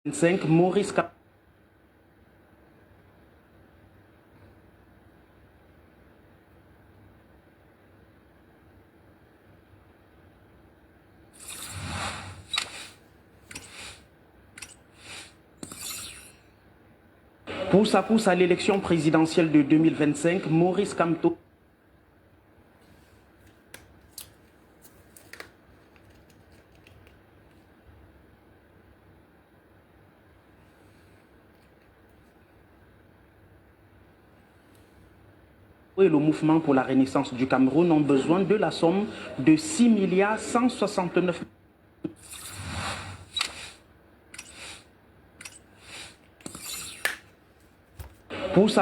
25, Maurice pousse à l'élection présidentielle de 2025, Maurice Kamto. Et le mouvement pour la renaissance du Cameroun ont besoin de la somme de 6 milliards 169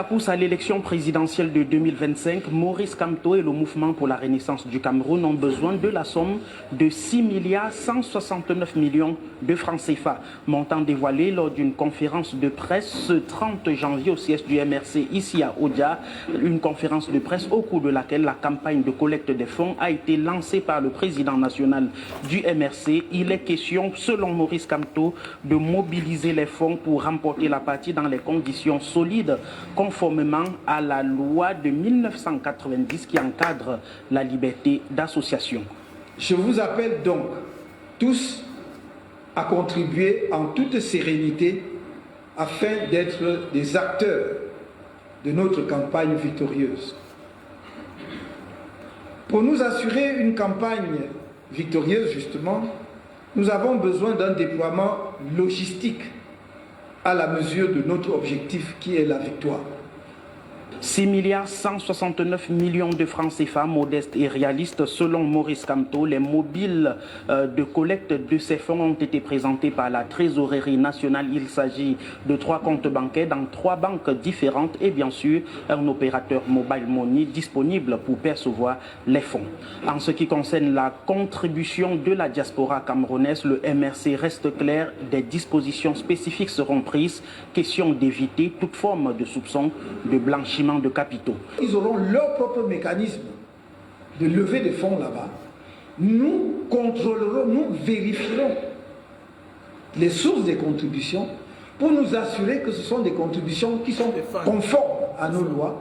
pousse à l'élection présidentielle de 2025, Maurice Kamto et le mouvement pour la renaissance du Cameroun ont besoin de la somme de 6 milliards 169 millions de francs CFA, montant dévoilé lors d'une conférence de presse ce 30 janvier au siège du MRC ici à Odia, une conférence de presse au cours de laquelle la campagne de collecte des fonds a été lancée par le président national du MRC. Il est question, selon Maurice Kamto, de mobiliser les fonds pour remporter la partie dans les conditions solides, conformément à la loi de 1990 qui encadre la liberté d'association. Je vous appelle donc tous à contribuer en toute sérénité afin d'être des acteurs de notre campagne victorieuse. Pour nous assurer une campagne victorieuse, justement, nous avons besoin d'un déploiement logistique à la mesure de notre objectif qui est la victoire. 6 milliards 169 millions de francs CFA, modestes et réalistes. Selon Maurice Kamto, les mobiles de collecte de ces fonds ont été présentés par la Trésorerie nationale. Il s'agit de 3 comptes bancaires dans 3 banques différentes et bien sûr un opérateur mobile money disponible pour percevoir les fonds. En ce qui concerne la contribution de la diaspora camerounaise, le MRC reste clair, des dispositions spécifiques seront prises. Question d'éviter toute forme de soupçon de blanchiment de capitaux. Ils auront leur propre mécanisme de lever des fonds là-bas. Nous contrôlerons, nous vérifierons les sources des contributions pour nous assurer que ce sont des contributions qui sont conformes à nos lois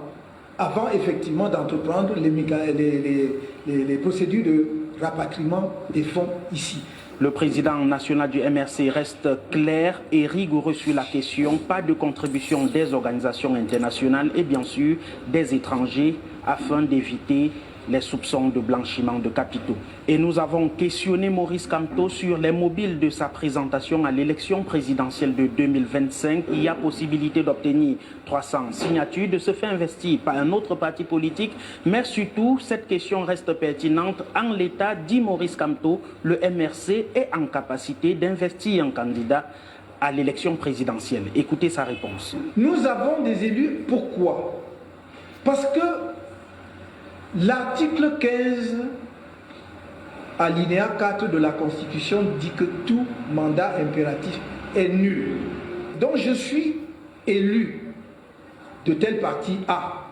avant effectivement d'entreprendre les procédures de rapatriement des fonds ici. Le président national du MRC reste clair et rigoureux sur la question. Pas de contribution des organisations internationales et bien sûr des étrangers afin d'éviter les soupçons de blanchiment de capitaux. Et nous avons questionné Maurice Kamto sur les mobiles de sa présentation à l'élection présidentielle de 2025. Il y a possibilité d'obtenir 300 signatures, de se faire investir par un autre parti politique. Mais surtout, cette question reste pertinente. En l'état, dit Maurice Kamto, le MRC est en capacité d'investir un candidat à l'élection présidentielle. Écoutez sa réponse. Nous avons des élus. Pourquoi? Parce que l'article 15, alinéa 4 de la Constitution dit que tout mandat impératif est nul. Donc je suis élu de tel parti A.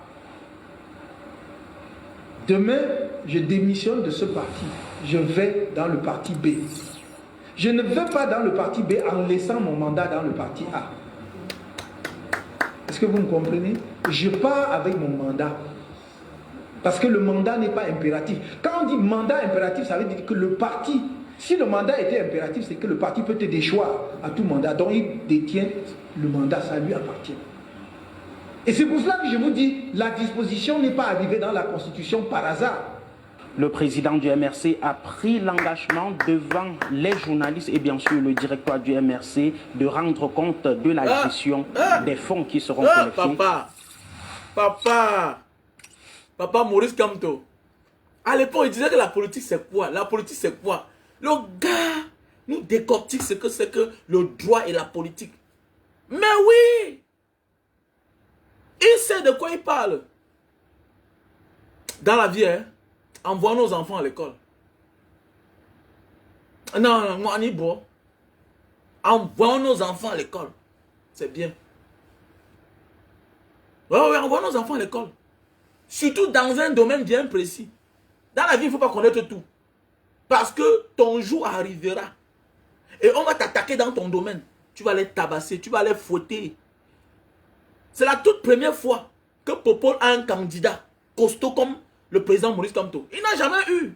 Demain, je démissionne de ce parti. Je vais dans le parti B. Je ne vais pas dans le parti B en laissant mon mandat dans le parti A. Est-ce que vous me comprenez? Je pars avec mon mandat. Parce que le mandat n'est pas impératif. Quand on dit mandat impératif, ça veut dire que le parti, si le mandat était impératif, c'est que le parti peut te déchoir à tout mandat. Donc il détient le mandat, ça lui appartient. Et c'est pour cela que je vous dis, la disposition n'est pas arrivée dans la Constitution par hasard. Le président du MRC a pris l'engagement devant les journalistes et bien sûr le directoire du MRC de rendre compte de la gestion des fonds qui seront collectés. Papa Maurice Kamto. À l'époque, il disait que la politique c'est quoi? La politique c'est quoi? Le gars nous décortique ce que c'est que le droit et la politique. Mais oui! Il sait de quoi il parle. Dans la vie, hein, envoie nos enfants à l'école. Non, moi, on y boit. Envoie nos enfants à l'école. C'est bien. Ouais, envoie nos enfants à l'école. Surtout dans un domaine bien précis. Dans la vie, il ne faut pas connaître tout. Parce que ton jour arrivera. Et on va t'attaquer dans ton domaine. tu vas les tabasser, tu vas les fouetter. C'est la toute première fois que Popol a un candidat costaud comme le président Maurice Kamto. Il n'a jamais eu.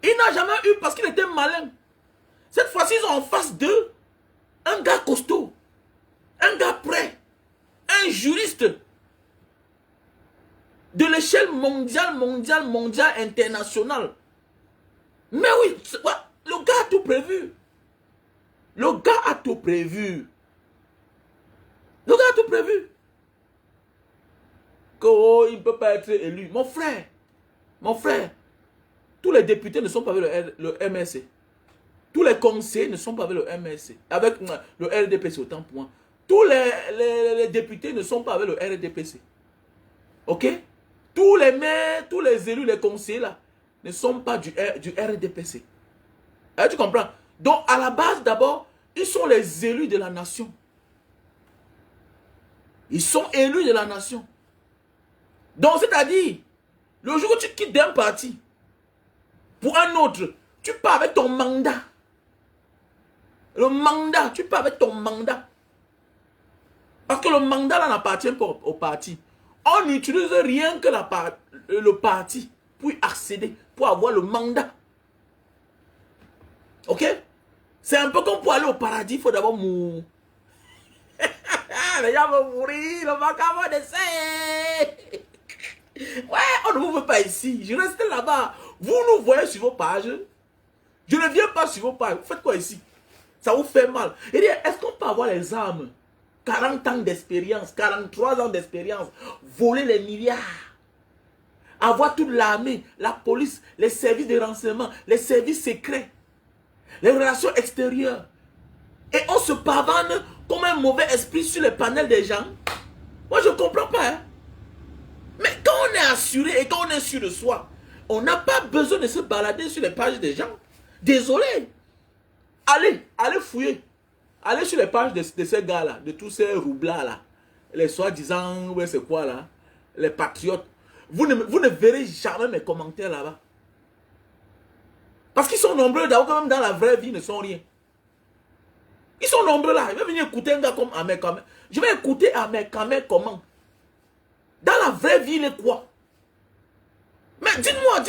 Il n'a jamais eu parce qu'il était malin. Cette fois-ci, ils ont en face d'eux un gars costaud, un gars prêt, un juriste de l'échelle mondiale, internationale. Mais oui, le gars a tout prévu. Le gars a tout prévu. Le gars a tout prévu. Que, oh, il ne peut pas être élu. Mon frère, tous les députés ne sont pas avec le MRC. Tous les conseillers ne sont pas avec le MRC. Avec le RDPC, autant pour moi. Tous les députés ne sont pas avec le RDPC. Ok? Tous les maires, tous les élus, les conseillers là, ne sont pas du RDPC. Tu comprends? Donc, à la base, d'abord, ils sont les élus de la nation. Ils sont élus de la nation. Donc, c'est-à-dire, le jour où tu quittes d'un parti pour un autre, tu pars avec ton mandat. Le mandat, tu pars avec ton mandat. Parce que le mandat là n'appartient pas au parti. On n'utilise rien que le parti pour y accéder, pour avoir le mandat. Ok? C'est un peu comme pour aller au paradis, il faut d'abord mourir. Les gens vont mourir, le macabre d'essai. Ouais, on ne vous veut pas ici. Je reste là-bas. Vous nous voyez sur vos pages. Je ne viens pas sur vos pages. Vous faites quoi ici? Ça vous fait mal. Et dire, est-ce qu'on peut avoir les armes? 40 ans d'expérience, 43 ans d'expérience, voler les milliards, avoir toute l'armée, la police, les services de renseignement, les services secrets, les relations extérieures. Et on se pavane comme un mauvais esprit sur les panels des gens. Moi, je ne comprends pas. Hein? Mais quand on est assuré et quand on est sûr de soi, on n'a pas besoin de se balader sur les pages des gens. Désolé. Allez fouiller. Allez sur les pages de ces gars-là, de tous ces roublards-là, les soi-disant, ouais, c'est quoi là, les patriotes. Vous ne verrez jamais mes commentaires là-bas. Parce qu'ils sont nombreux, d'abord, quand même dans la vraie vie, ils ne sont rien. Ils sont nombreux là. Je vais venir écouter un gars comme Ahmed Kamel. Je vais écouter Ahmed Kamel comment? Dans la vraie vie, il est quoi? Mais dites-moi,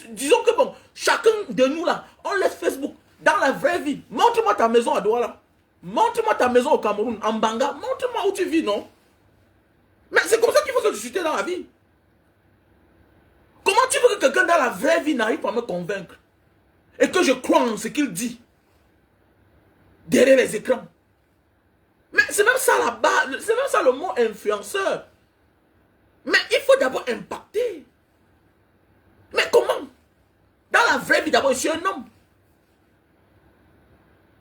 disons que bon, chacun de nous là, on laisse Facebook. Dans la vraie vie, montre-moi ta maison à Douala. Montre-moi ta maison au Cameroun, en Banga. Montre-moi où tu vis, non? Mais c'est comme ça qu'il faut que je suis dans la vie. Comment tu veux que quelqu'un dans la vraie vie n'arrive pas à me convaincre? Et que je crois en ce qu'il dit. Derrière les écrans. Mais c'est même ça la base, c'est même ça le mot influenceur. Mais il faut d'abord impacter. Mais comment? Dans la vraie vie, d'abord, je suis un homme.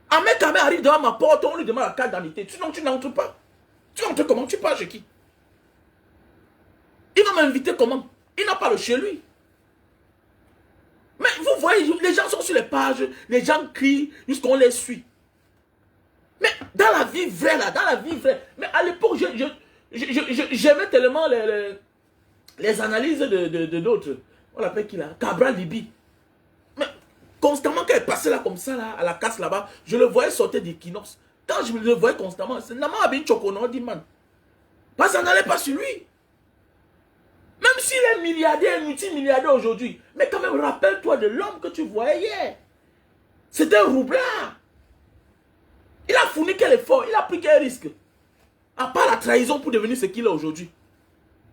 Un mec arrive devant ma porte, on lui demande la carte d'identité. Tu n'entres pas. Tu entres comment? Tu pars chez qui? Il va m'inviter comment? Il n'a pas le chez lui. Mais vous voyez, les gens sont sur les pages, les gens crient jusqu'on les suit. Mais dans la vie vraie, là, dans la vie vraie, mais à l'époque, j'aimais tellement les analyses de d'autres. On l'appelle qui là? Cabral Libi. Mais constamment, quand elle passait là comme ça, là, à la casse là-bas, je le voyais sortir d'Equinox. Quand je le voyais constamment, c'est Nama Abin Chokono, dit man. Parce que ça n'allait pas sur lui. Même s'il est milliardaire, multimilliardaire aujourd'hui, mais quand même, rappelle-toi de l'homme que tu voyais hier. C'était un roublard. Il a fourni quel effort, il a pris quel risque. À part la trahison pour devenir ce qu'il est aujourd'hui.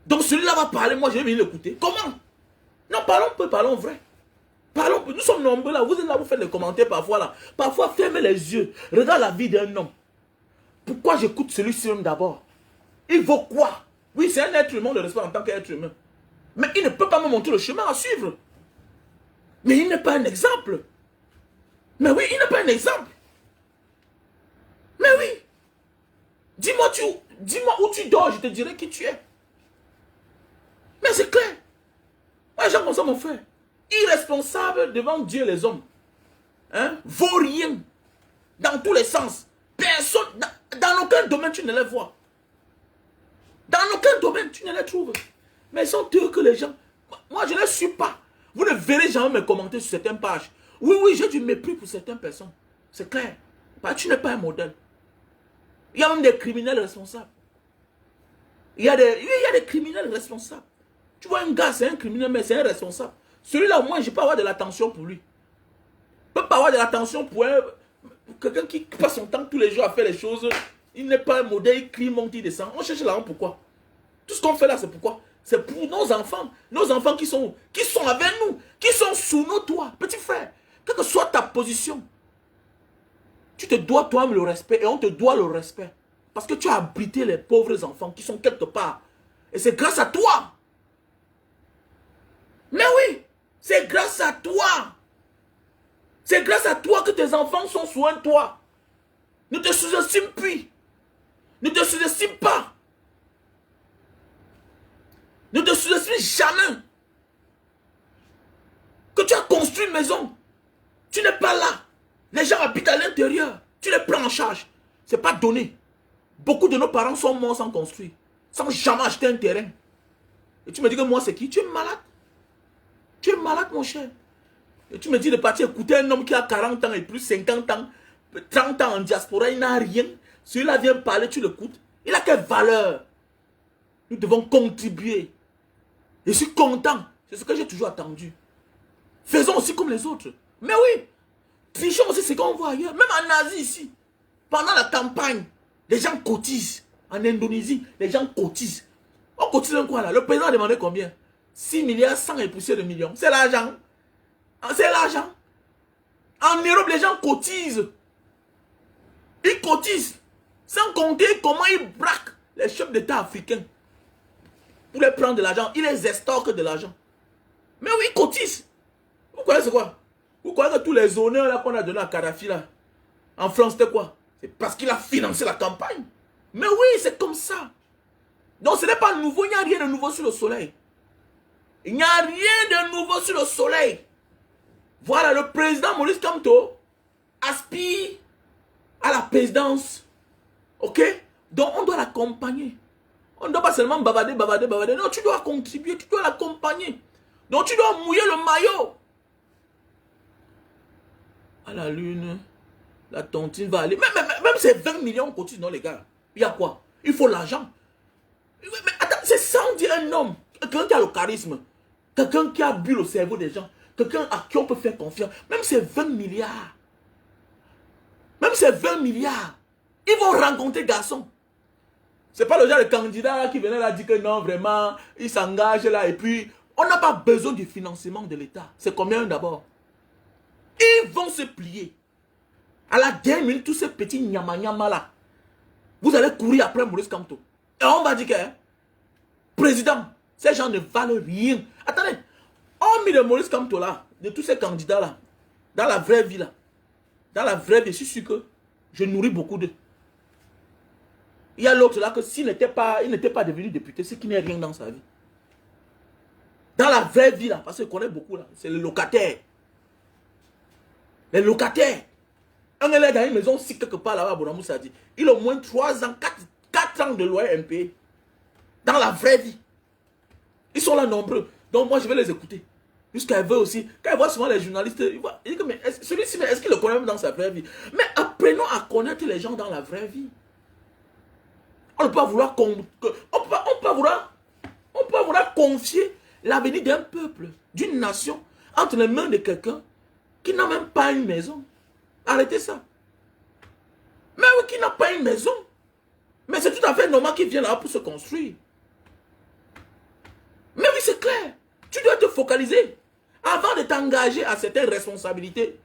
Donc celui-là va parler, moi je vais venir l'écouter. Comment? Non, parlons vrai. Parlons, nous sommes nombreux là, vous êtes là, vous faites des commentaires parfois là. Parfois, fermez les yeux, regarde la vie d'un homme. Pourquoi j'écoute celui-ci même d'abord? Il vaut quoi? Oui, c'est un être humain, le respect en tant qu'être humain. Mais il ne peut pas me montrer le chemin à suivre. Mais il n'est pas un exemple. Mais oui, il n'est pas un exemple. Mais oui. Dis-moi où tu dors, je te dirai qui tu es. Mais c'est clair. Moi, j'ai comme ça, mon frère. Irresponsable devant Dieu et les hommes. Hein? Vaut rien. Dans tous les sens. Personne, dans aucun domaine, tu ne les vois. Dans aucun domaine, tu ne les trouves. Mais ils sont heureux que les gens... Moi, je ne les suis pas. Vous ne verrez jamais me commenter sur certaines pages. Oui, j'ai du mépris pour certaines personnes. C'est clair. Tu n'es pas un modèle. Il y a même des criminels responsables. Il y a des criminels responsables. Tu vois, un gars, c'est un criminel, mais c'est un responsable. Celui-là, au moins, je peux avoir de l'attention pour lui. Je ne peux pas avoir de l'attention pour quelqu'un qui passe son temps tous les jours à faire les choses. Il n'est pas un modèle, il crie, monte, il descend. On cherche la honte, pourquoi? Tout ce qu'on fait là, c'est pourquoi? C'est pour nos enfants. Nos enfants qui sont avec nous, qui sont sous nos toits. Petit frère, quelle que soit ta position, tu te dois toi-même le respect et on te doit le respect. Parce que tu as abrité les pauvres enfants qui sont quelque part. Et c'est grâce à toi. Mais oui, c'est grâce à toi. C'est grâce à toi que tes enfants sont sous un toit. Ne te sous-estime plus. Ne te sous-estime pas. Ne te sous-estime jamais. Que tu as construit une maison. Tu n'es pas là. Les gens habitent à l'intérieur. Tu les prends en charge. Ce n'est pas donné. Beaucoup de nos parents sont morts sans construire. Sans jamais acheter un terrain. Et tu me dis que moi c'est qui? Tu es malade. Tu es malade mon cher. Et tu me dis de partir écouter un homme qui a 40 ans et plus, 50 ans, 30 ans en diaspora, il n'a rien. Celui-là vient parler, tu l'écoutes. Il a quelle valeur? Nous devons contribuer. Je suis content. C'est ce que j'ai toujours attendu. Faisons aussi comme les autres. Mais oui, trichons aussi ce qu'on voit ailleurs. Même en Asie ici, pendant la campagne, les gens cotisent. En Indonésie, les gens cotisent. On cotise un quoi là? Le président a demandé combien? 6 milliards 100 et poussière de millions. C'est l'argent. C'est l'argent. En Europe, les gens cotisent. Ils cotisent. Sans compter comment ils braquent les chefs d'État africains. Pour les prendre de l'argent. Ils les estorquent de l'argent. Mais oui, ils cotisent. Vous connaissez quoi? Vous connaissez tous les honneurs là qu'on a donnés à Kadhafi là? En France, c'était quoi? C'est parce qu'il a financé la campagne. Mais oui, c'est comme ça. Donc ce n'est pas nouveau. Il n'y a rien de nouveau sur le soleil. Il n'y a rien de nouveau sur le soleil. Voilà, le président Maurice Kamto aspire à la présidence. Ok? Donc on doit l'accompagner. On ne doit pas seulement bavarder. Non, tu dois contribuer, tu dois l'accompagner. Donc tu dois mouiller le maillot. À la lune, la tontine va aller. Même ces 20 millions cotisent, non les gars. Il y a quoi? Il faut l'argent. Mais attends, c'est sans dire un homme. Quelqu'un qui a le charisme. Quelqu'un qui a bu le cerveau des gens. Quelqu'un à qui on peut faire confiance. Même ces 20 milliards. Même ces 20 milliards. Ils vont rencontrer garçons. C'est pas le genre de candidat qui venait là dire que non, vraiment, il s'engage là. Et puis, on n'a pas besoin du financement de l'État. C'est combien d'abord? Ils vont se plier. À la dernière minute, tous ces petits nyama là. Vous allez courir après Maurice Kamto. Et on va dire que, président, ces gens ne valent rien. Attendez, on met de Maurice Kamto là, de tous ces candidats là, dans la vraie vie là, dans la vraie vie, je suis sûr que je nourris beaucoup d'eux. Il y a l'autre là que s'il n'était pas devenu député, c'est qu'il n'est rien dans sa vie. Dans la vraie vie là, parce que je connais beaucoup là, c'est les locataires. Les locataires. Un élève dans une maison, si quelque part là-bas, à Bonamou, ça dit, il a au moins 3 ans, 4 ans de loyer impayé. Dans la vraie vie. Ils sont là nombreux. Donc moi, je vais les écouter. Jusqu'à eux aussi. Quand ils voient souvent les journalistes, ils disent que mais celui-ci, est-ce qu'il le connaît même dans sa vraie vie? Mais apprenons à connaître les gens dans la vraie vie. On ne peut pas vouloir, confier l'avenir d'un peuple, d'une nation, entre les mains de quelqu'un qui n'a même pas une maison. Arrêtez ça. Mais oui, qui n'a pas une maison. Mais c'est tout à fait normal qu'il vienne là pour se construire. Mais oui, c'est clair. Tu dois te focaliser. Avant de t'engager à certaines responsabilités,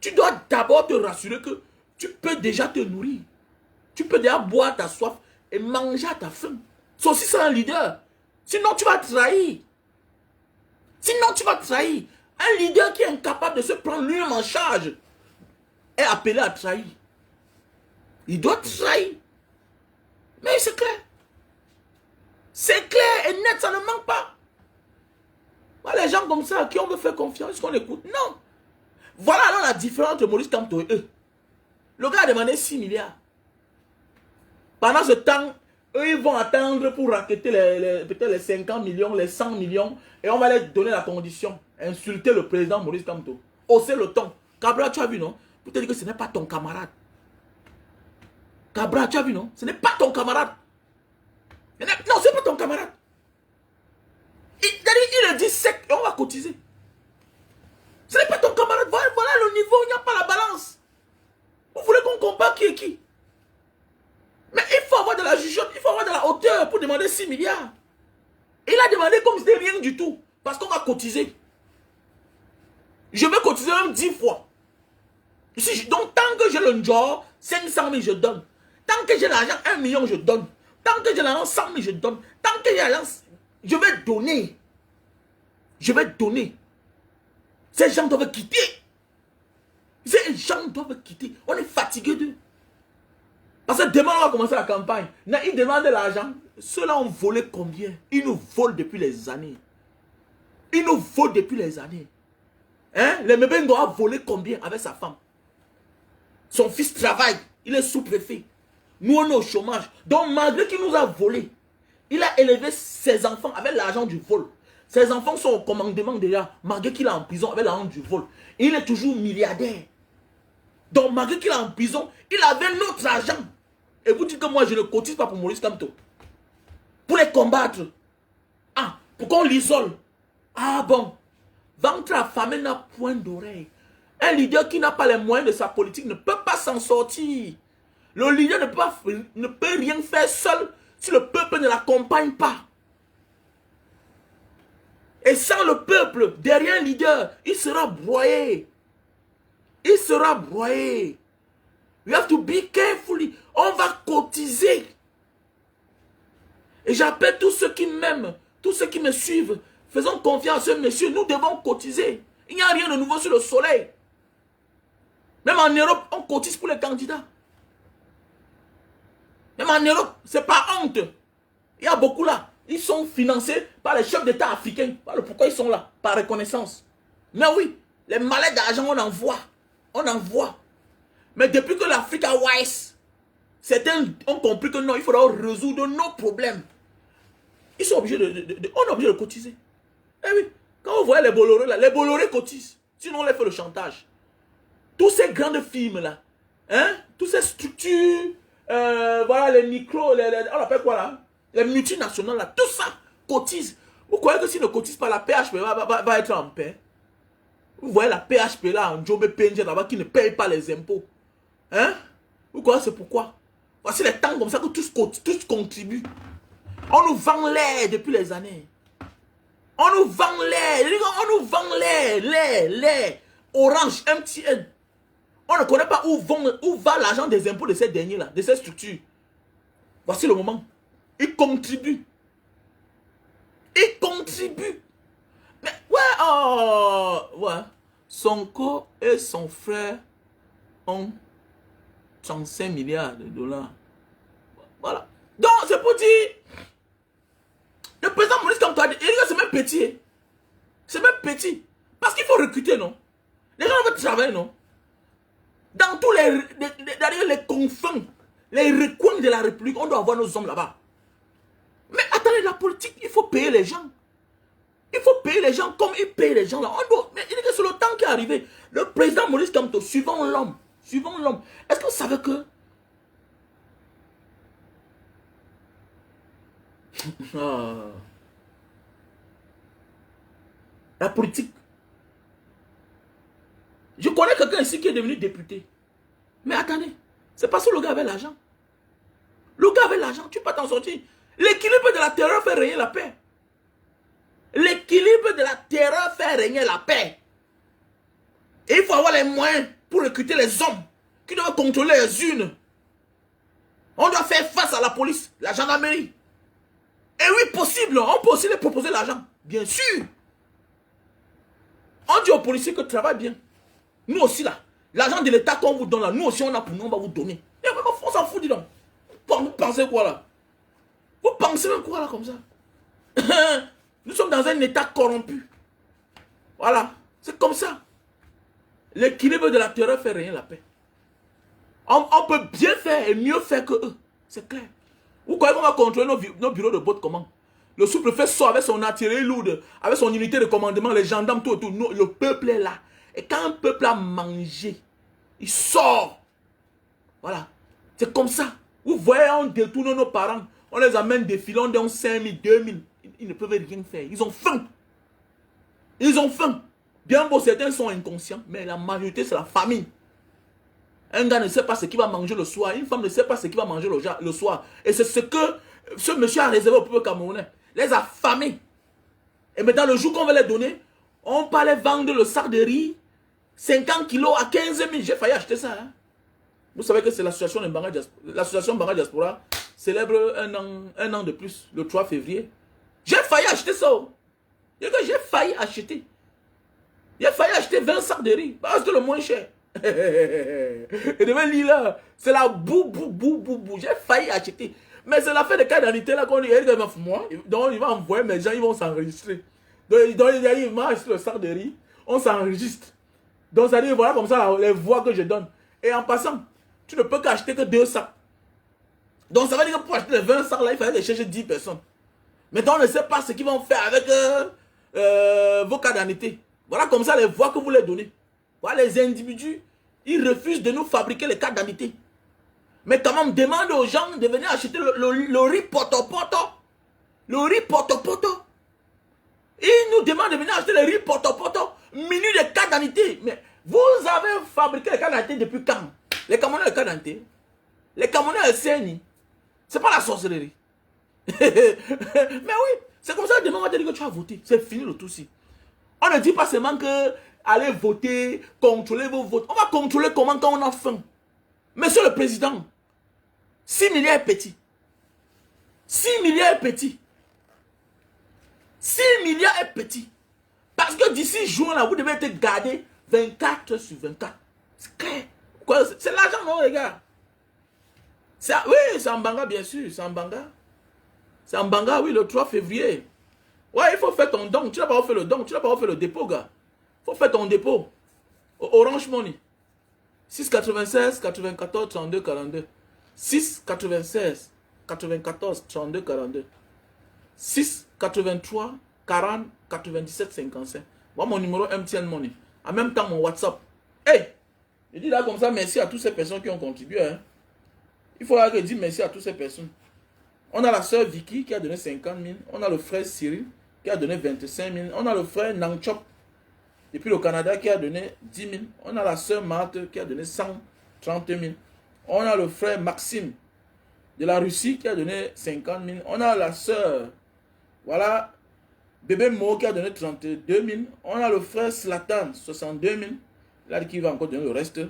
tu dois d'abord te rassurer que tu peux déjà te nourrir. Tu peux déjà boire ta soif et manger à ta faim. C'est aussi ça un leader. Sinon, tu vas trahir. Un leader qui est incapable de se prendre lui-même en charge est appelé à trahir. Il doit trahir. Mais c'est clair. C'est clair et net, ça ne manque pas. Voilà, les gens comme ça, à qui on veut faire confiance, qu'on écoute. Non. Voilà alors la différence entre Maurice Kamto et eux. Le gars a demandé 6 milliards. Pendant ce temps, eux, ils vont attendre pour raqueter peut-être les 50 millions, les 100 millions. Et on va leur donner la condition. Insulter le président Maurice Kamto. Hausser le ton. Cabral, tu as vu, non? Pour te dire que ce n'est pas ton camarade. Cabra, tu as vu, non? Ce n'est pas ton camarade. Non, ce n'est pas ton camarade. Il est dit sec et on va cotiser. Ce n'est pas ton camarade. Voilà le niveau, il n'y a pas la balance. Vous voulez qu'on compare qui est qui? Mais il faut avoir de la jugeote, il faut avoir de la hauteur pour demander 6 milliards. Il a demandé comme si c'était rien du tout. Parce qu'on va cotiser. Je vais cotiser même 10 fois. Donc tant que j'ai le job, 500 000 je donne. Tant que j'ai l'argent, 1 million je donne. Tant que j'ai l'argent, 100 000 je donne. Tant que j'ai l'argent, je vais donner. Je vais donner. Ces gens doivent quitter. Ces gens doivent quitter. On est fatigué d'eux. Parce que demain, on va commencer la campagne. Ils demandent de l'argent. Ceux-là ont volé combien? Ils nous volent depuis les années. Ils nous volent depuis les années. Hein? Les Mbengue a volé combien avec sa femme? Son fils travaille. Il est sous-préfet. Nous, on est au chômage. Donc, malgré qu'il nous a volé, il a élevé ses enfants avec l'argent du vol. Ses enfants sont au commandement déjà. Malgré qu'il est en prison avec l'argent du vol. Il est toujours milliardaire. Donc, malgré qu'il est en prison, il avait notre argent. Et vous dites que moi, je ne cotise pas pour Maurice Kamto. Pour les combattre. Ah, pourquoi on l'isole? Ah bon. Ventre affamé n'a point d'oreille. Un leader qui n'a pas les moyens de sa politique ne peut pas s'en sortir. Le leader ne peut rien faire seul si le peuple ne l'accompagne pas. Et sans le peuple, derrière un leader, il sera broyé. Il sera broyé. You have to be careful. On va cotiser. Et j'appelle tous ceux qui m'aiment, tous ceux qui me suivent. Faisons confiance à ce monsieur. Nous devons cotiser. Il n'y a rien de nouveau sur le soleil. Même en Europe, on cotise pour les candidats. Même en Europe, c'est pas honte. Il y a beaucoup là. Ils sont financés par les chefs d'État africains. Pourquoi ils sont là? Par reconnaissance. Mais oui, les malais d'argent, on envoie. On envoie. Mais depuis que l'Afrique a wise, certains ont compris que non, il faudra résoudre nos problèmes. Ils sont obligés on est obligé de cotiser. Eh oui, quand vous voyez les Bolloré là, les Bolloré cotisent. Sinon, on les fait le chantage. Tous ces grandes firmes là, hein, toutes ces structures, voilà, les micros, on appelle quoi là? Les multinationales là, tout ça cotise. Vous croyez que s'ils ne cotisent pas, la PHP va être en paix? Vous voyez la PHP là, en Djombe PNG là-bas, qui ne paye pas les impôts. Hein? Vous croyez c'est pourquoi? Voici les temps comme ça que tous contribuent. On nous vend l'air depuis les années. On nous vend l'air. On nous vend l'air. Orange, MTN. On ne connaît pas où va l'argent des impôts de ces derniers-là, de ces structures. Voici le moment. Ils contribuent. Ils contribuent. Mais ouais, Sonko et son frère ont 35 milliards de dollars. Voilà. Donc, c'est pour dire, le président Maurice Kamto a dit, c'est même petit. C'est même petit. Parce qu'il faut recruter, non? Les gens veulent travailler, non? Dans tous derrière les confins, les recoins de la République, on doit avoir nos hommes là-bas. Mais attendez, la politique, il faut payer les gens. Il faut payer les gens comme ils payent les gens là. Mais il dit que c'est le temps qui est arrivé. Le président Maurice Kamto, suivant l'homme. Est-ce que vous savez que la politique. Je connais quelqu'un ici qui est devenu député. Mais attendez, c'est parce que le gars avait l'argent. Le gars avait l'argent, tu peux pas t'en sortir. L'équilibre de la terreur fait régner la paix. L'équilibre de la terreur fait régner la paix. Et il faut avoir les moyens pour recruter les hommes qui doivent contrôler les urnes. On doit faire face à la police, la gendarmerie. Et oui, possible, on peut aussi les proposer l'argent. Bien sûr. On dit aux policiers que travaillent bien. Nous aussi là, l'argent de l'État qu'on vous donne là, nous aussi on a pour nous, on va vous donner. Et on s'en fout, dis donc. Vous pensez quoi là? Vous pensez même quoi là comme ça? Nous sommes dans un État corrompu. Voilà, c'est comme ça. L'équilibre de la terreur fait régner la paix. On peut bien faire et mieux faire que eux. C'est clair. Vous croyez qu'on va contrôler nos bureaux de vote comment? Le sous-préfet sort avec son artillerie lourde, avec son unité de commandement, les gendarmes, tout et tout. Le peuple est là. Et quand un peuple a mangé, il sort. Voilà. C'est comme ça. Vous voyez, on détourne nos parents. On les amène défiler, on donne 5 000, 2 000. Ils ne peuvent rien faire. Ils ont faim. Ils ont faim. Bien beau, certains sont inconscients, mais la majorité, c'est la famille. Un gars ne sait pas ce qu'il va manger le soir. Une femme ne sait pas ce qu'il va manger le soir. Et c'est ce que ce monsieur a réservé au peuple camerounais. Les affamés. Et maintenant, le jour qu'on va les donner, on peut aller vendre le sac de riz 50 kilos à 15 000. J'ai failli acheter ça. Hein. Vous savez que c'est l'association Mbanga Diaspora. L'association Mbanga Diaspora célèbre un an de plus, le 3 février. J'ai failli acheter ça. J'ai failli acheter. J'ai failli acheter 20 sacs de riz. Parce que le moins cher. Et devant l'île là, c'est la boue. J'ai failli acheter. Mais c'est la fin de carte d'identité là qu'on dit, moi. Donc il va envoyer mes gens, ils vont s'enregistrer. Donc il m'a acheté le sac de riz. On s'enregistre. Donc ça dit, voilà comme ça là, les voix que je donne. Et en passant, tu ne peux qu'acheter que 2 sacs. Donc ça veut dire que pour acheter les 20 sacs là, il fallait chercher 10 personnes. Maintenant, on ne sait pas ce qu'ils vont faire avec vos cartes d'identité. Voilà comme ça les voix que vous les donnez. Voilà les individus, ils refusent de nous fabriquer les cartes d'identité. Mais quand même, demande aux gens de venir acheter le riz poto-poto. Le riz poto-poto. Ils nous demandent de venir acheter le riz poto-poto. Minu de cartes d'identité. Mais vous avez fabriqué les cartes d'identité depuis quand? Les Camerounais, les cartes d'identité. Les Camerounais, les CNI. C'est pas la sorcellerie. Mais oui, c'est comme ça que demain on va te dire que tu as voté. C'est fini le tout-ci. On ne dit pas seulement que allez voter, contrôler vos votes. On va contrôler comment quand on a faim. Monsieur le Président, 6 milliards est petit. 6 milliards est petit. 6 milliards est petit. Parce que d'ici juin, là, vous devez être gardé 24 sur 24. C'est clair. C'est l'argent, non, les gars? Oui, c'est en Mbanga, bien sûr. C'est en Mbanga. C'est en Mbanga, oui, le 3 février. Ouais, il faut faire ton don. Tu n'as pas fait le don. Tu n'as pas fait le dépôt, gars. Il faut faire ton dépôt. Orange Money. 6,96, 94, 32, 42. 6,96, 94, 32, 42. 6,83, 40, 97, 55. Voilà mon numéro MTN Money. En même temps, mon WhatsApp. Hey! Je dis là comme ça, merci à toutes ces personnes qui ont contribué. Hein. Il faut que je dise merci à toutes ces personnes. On a la soeur Vicky qui a donné 50 000. On a le frère Cyril qui a donné 25 000. On a le frère Nangchop depuis le Canada qui a donné 10 000. On a la soeur Marthe qui a donné 130 000. On a le frère Maxime de la Russie qui a donné 50 000. On a la soeur, voilà, Bébé Mo qui a donné 32 000. On a le frère Slatan, 62 000. Là, qui va encore donner le reste.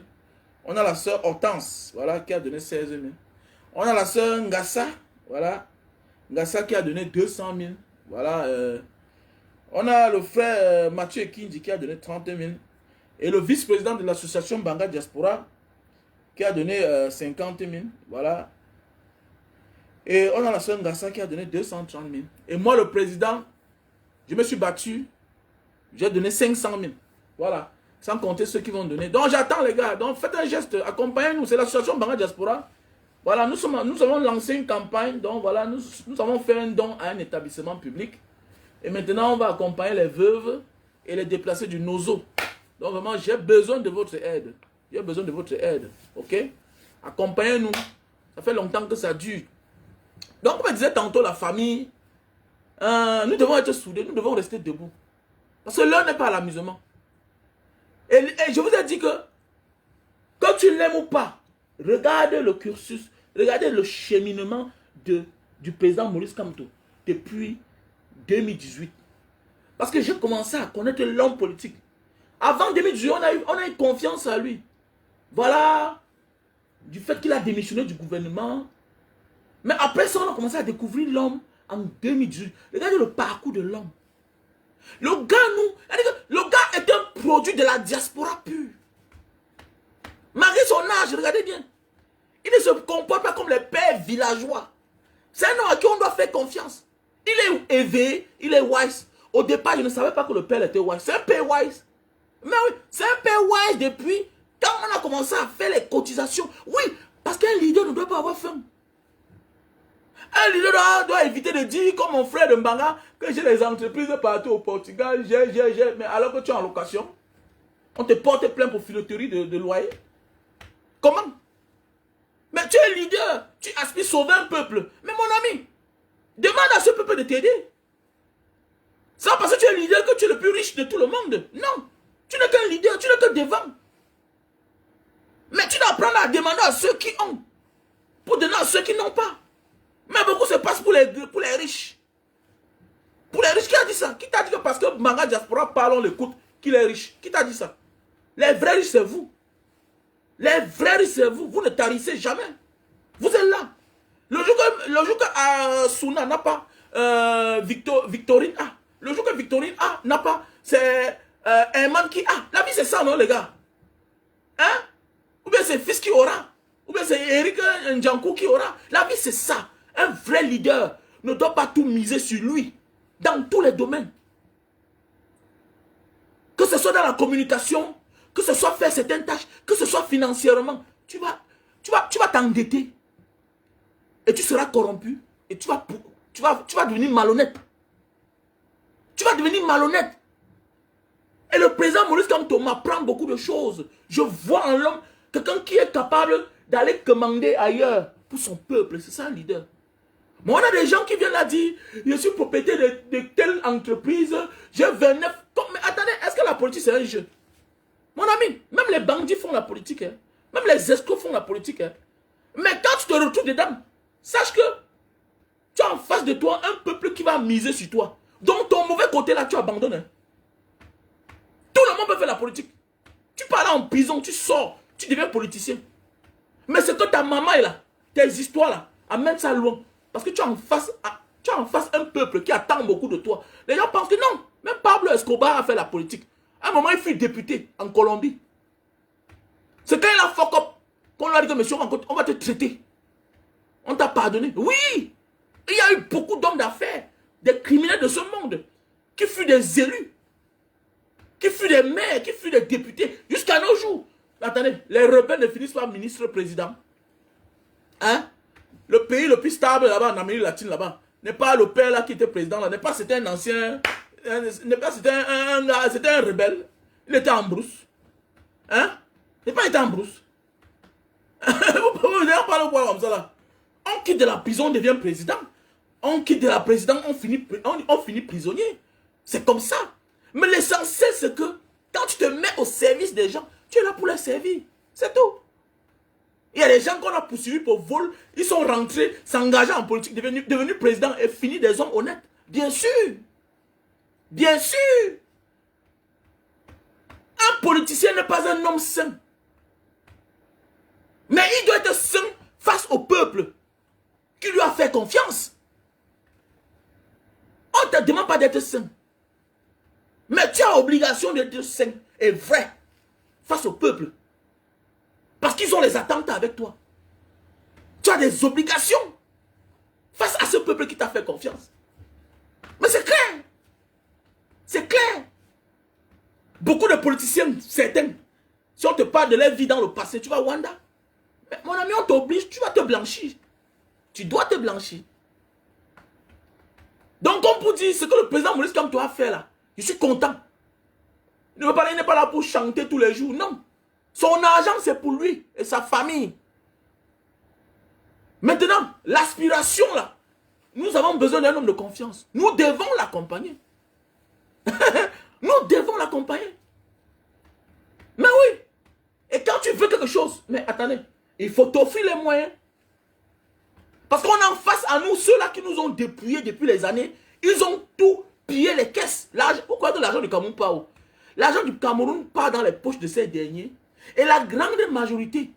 On a la soeur Hortense, voilà, qui a donné 16 000. On a la soeur Ngassa, voilà. Ngassa qui a donné 200 000. Voilà. On a le frère Mathieu Kindi qui a donné 30 000. Et le vice-président de l'association Mbanga Diaspora qui a donné 50 000. Voilà. Et on a la soeur Ngassa qui a donné 230 000. Et moi, le président, je me suis battu. J'ai donné 500 000. Voilà. Sans compter ceux qui vont donner. Donc j'attends les gars. Donc faites un geste. Accompagnez-nous. C'est l'association Mbanga Diaspora. Voilà. Nous avons lancé une campagne. Donc voilà. Nous avons fait un don à un établissement public. Et maintenant, on va accompagner les veuves et les déplacés du Nozo. Donc vraiment, j'ai besoin de votre aide. J'ai besoin de votre aide. Ok? Accompagnez-nous. Ça fait longtemps que ça dure. Donc, comme je disais tantôt, la famille, nous devons être soudés. Nous devons rester debout. Parce que l'heure n'est pas à l'amusement. Et je vous ai dit que, quand tu l'aimes ou pas, regardez le cursus, regardez le cheminement du président Maurice Kamto depuis 2018. Parce que j'ai commencé à connaître l'homme politique. Avant 2018, on a eu confiance à lui. Voilà, du fait qu'il a démissionné du gouvernement. Mais après ça, on a commencé à découvrir l'homme en 2018. Regardez le parcours de l'homme. Le gars est un produit de la diaspora pure. Malgré son âge, regardez bien. Il ne se comporte pas comme les pères villageois. C'est un homme à qui on doit faire confiance. Il est éveillé, il est wise. Au départ, je ne savais pas que le père était wise. C'est un père wise. Mais oui, c'est un père wise depuis quand on a commencé à faire les cotisations. Oui, parce qu'un leader ne doit pas avoir faim. Un leader doit éviter de dire, comme mon frère de Mbanga, que j'ai des entreprises partout au Portugal, mais alors que tu es en location, on te porte plein pour filouterie de loyer. Comment? Mais tu es leader, tu aspires sauver un peuple. Mais mon ami, demande à ce peuple de t'aider. C'est pas parce que tu es leader que tu es le plus riche de tout le monde. Non, tu n'es qu'un leader, tu n'es que devant. Mais tu dois apprendre à demander à ceux qui ont, pour donner à ceux qui n'ont pas. Mais beaucoup se passe pour les riches. Pour les riches, qui a dit ça? Qui t'a dit que parce que Manga Diaspora parle, on l'écoute, qu'il est riche? Qui t'a dit ça? Les vrais riches, c'est vous. Les vrais riches, c'est vous. Vous ne tarissez jamais. Vous êtes là. Le jour que Souna n'a pas, Victorine A. Le jour que Victorine A n'a pas, c'est Herman qui a. La vie, c'est ça, non, les gars? Hein? Ou bien c'est fils qui aura. Ou bien c'est Eric Ndjankou qui aura. La vie, c'est ça. Un vrai leader ne doit pas tout miser sur lui. Dans tous les domaines. Que ce soit dans la communication, que ce soit faire certaines tâches, que ce soit financièrement. Tu vas t'endetter. Et tu seras corrompu. Et tu vas devenir malhonnête. Tu vas devenir malhonnête. Et le président Maurice Kamto m'apprend beaucoup de choses. Je vois en l'homme quelqu'un qui est capable d'aller commander ailleurs pour son peuple. C'est ça un leader. Mais on a des gens qui viennent là dire, je suis propriétaire de telle entreprise, j'ai 29... Mais attendez, est-ce que la politique c'est un jeu? Mon ami, même les bandits font la politique. Hein. Même les escrocs font la politique. Hein. Mais quand tu te retrouves dedans, sache que tu as en face de toi un peuple qui va miser sur toi. Donc ton mauvais côté là, tu abandonnes. Hein. Tout le monde peut faire la politique. Tu pars en prison, tu sors, tu deviens politicien. Mais c'est que ta maman est là, tes histoires là, amène ça loin. Parce que tu as en face un peuple qui attend beaucoup de toi. Les gens pensent que non, même Pablo Escobar a fait la politique. À un moment, il fut député en Colombie. C'est quand il a fuck up qu'on lui a dit que monsieur, on va te traiter. On t'a pardonné. Oui, il y a eu beaucoup d'hommes d'affaires, des criminels de ce monde, qui furent des élus, qui furent des maires, qui furent des députés, jusqu'à nos jours. Attendez, les rebelles ne finissent pas ministre-président. Hein? Le pays le plus stable là-bas, en Amérique latine là-bas, n'est pas le père là qui était président là, n'est pas c'était un ancien, n'est pas c'était un rebelle. Il était en brousse. Hein? Il n'est pas été en brousse. Vous n'avez pas le pouvoir comme ça là. On quitte de la prison, on devient président. On quitte de la prison, on finit prisonnier. C'est comme ça. Mais l'essentiel c'est que quand tu te mets au service des gens, tu es là pour les servir. C'est tout. Il y a des gens qu'on a poursuivis pour vol, ils sont rentrés, s'engager en politique, devenus présidents et finir des hommes honnêtes. Bien sûr. Bien sûr. Un politicien n'est pas un homme sain. Mais il doit être sain face au peuple qui lui a fait confiance. On ne te demande pas d'être sain. Mais tu as obligation d'être sain et vrai face au peuple. Parce qu'ils ont les attentes avec toi. Tu as des obligations face à ce peuple qui t'a fait confiance. Mais c'est clair. C'est clair. Beaucoup de politiciens, certains, si on te parle de leur vie dans le passé, tu vas Wanda. Mais mon ami, on t'oblige, tu vas te blanchir. Tu dois te blanchir. Donc, comme pour dire ce que le président Maurice Kamto a fait là, je suis content. Il n'est pas là pour chanter tous les jours, non. Son argent, c'est pour lui et sa famille. Maintenant, l'aspiration là, nous avons besoin d'un homme de confiance. Nous devons l'accompagner. Nous devons l'accompagner. Mais oui. Et quand tu veux quelque chose, mais attendez, il faut t'offrir les moyens. Parce qu'on a en face à nous ceux-là qui nous ont dépouillés depuis les années. Ils ont tout pillé les caisses. Pourquoi l'argent du Cameroun part où? L'argent du Cameroun part dans les poches de ces derniers. Et la grande majorité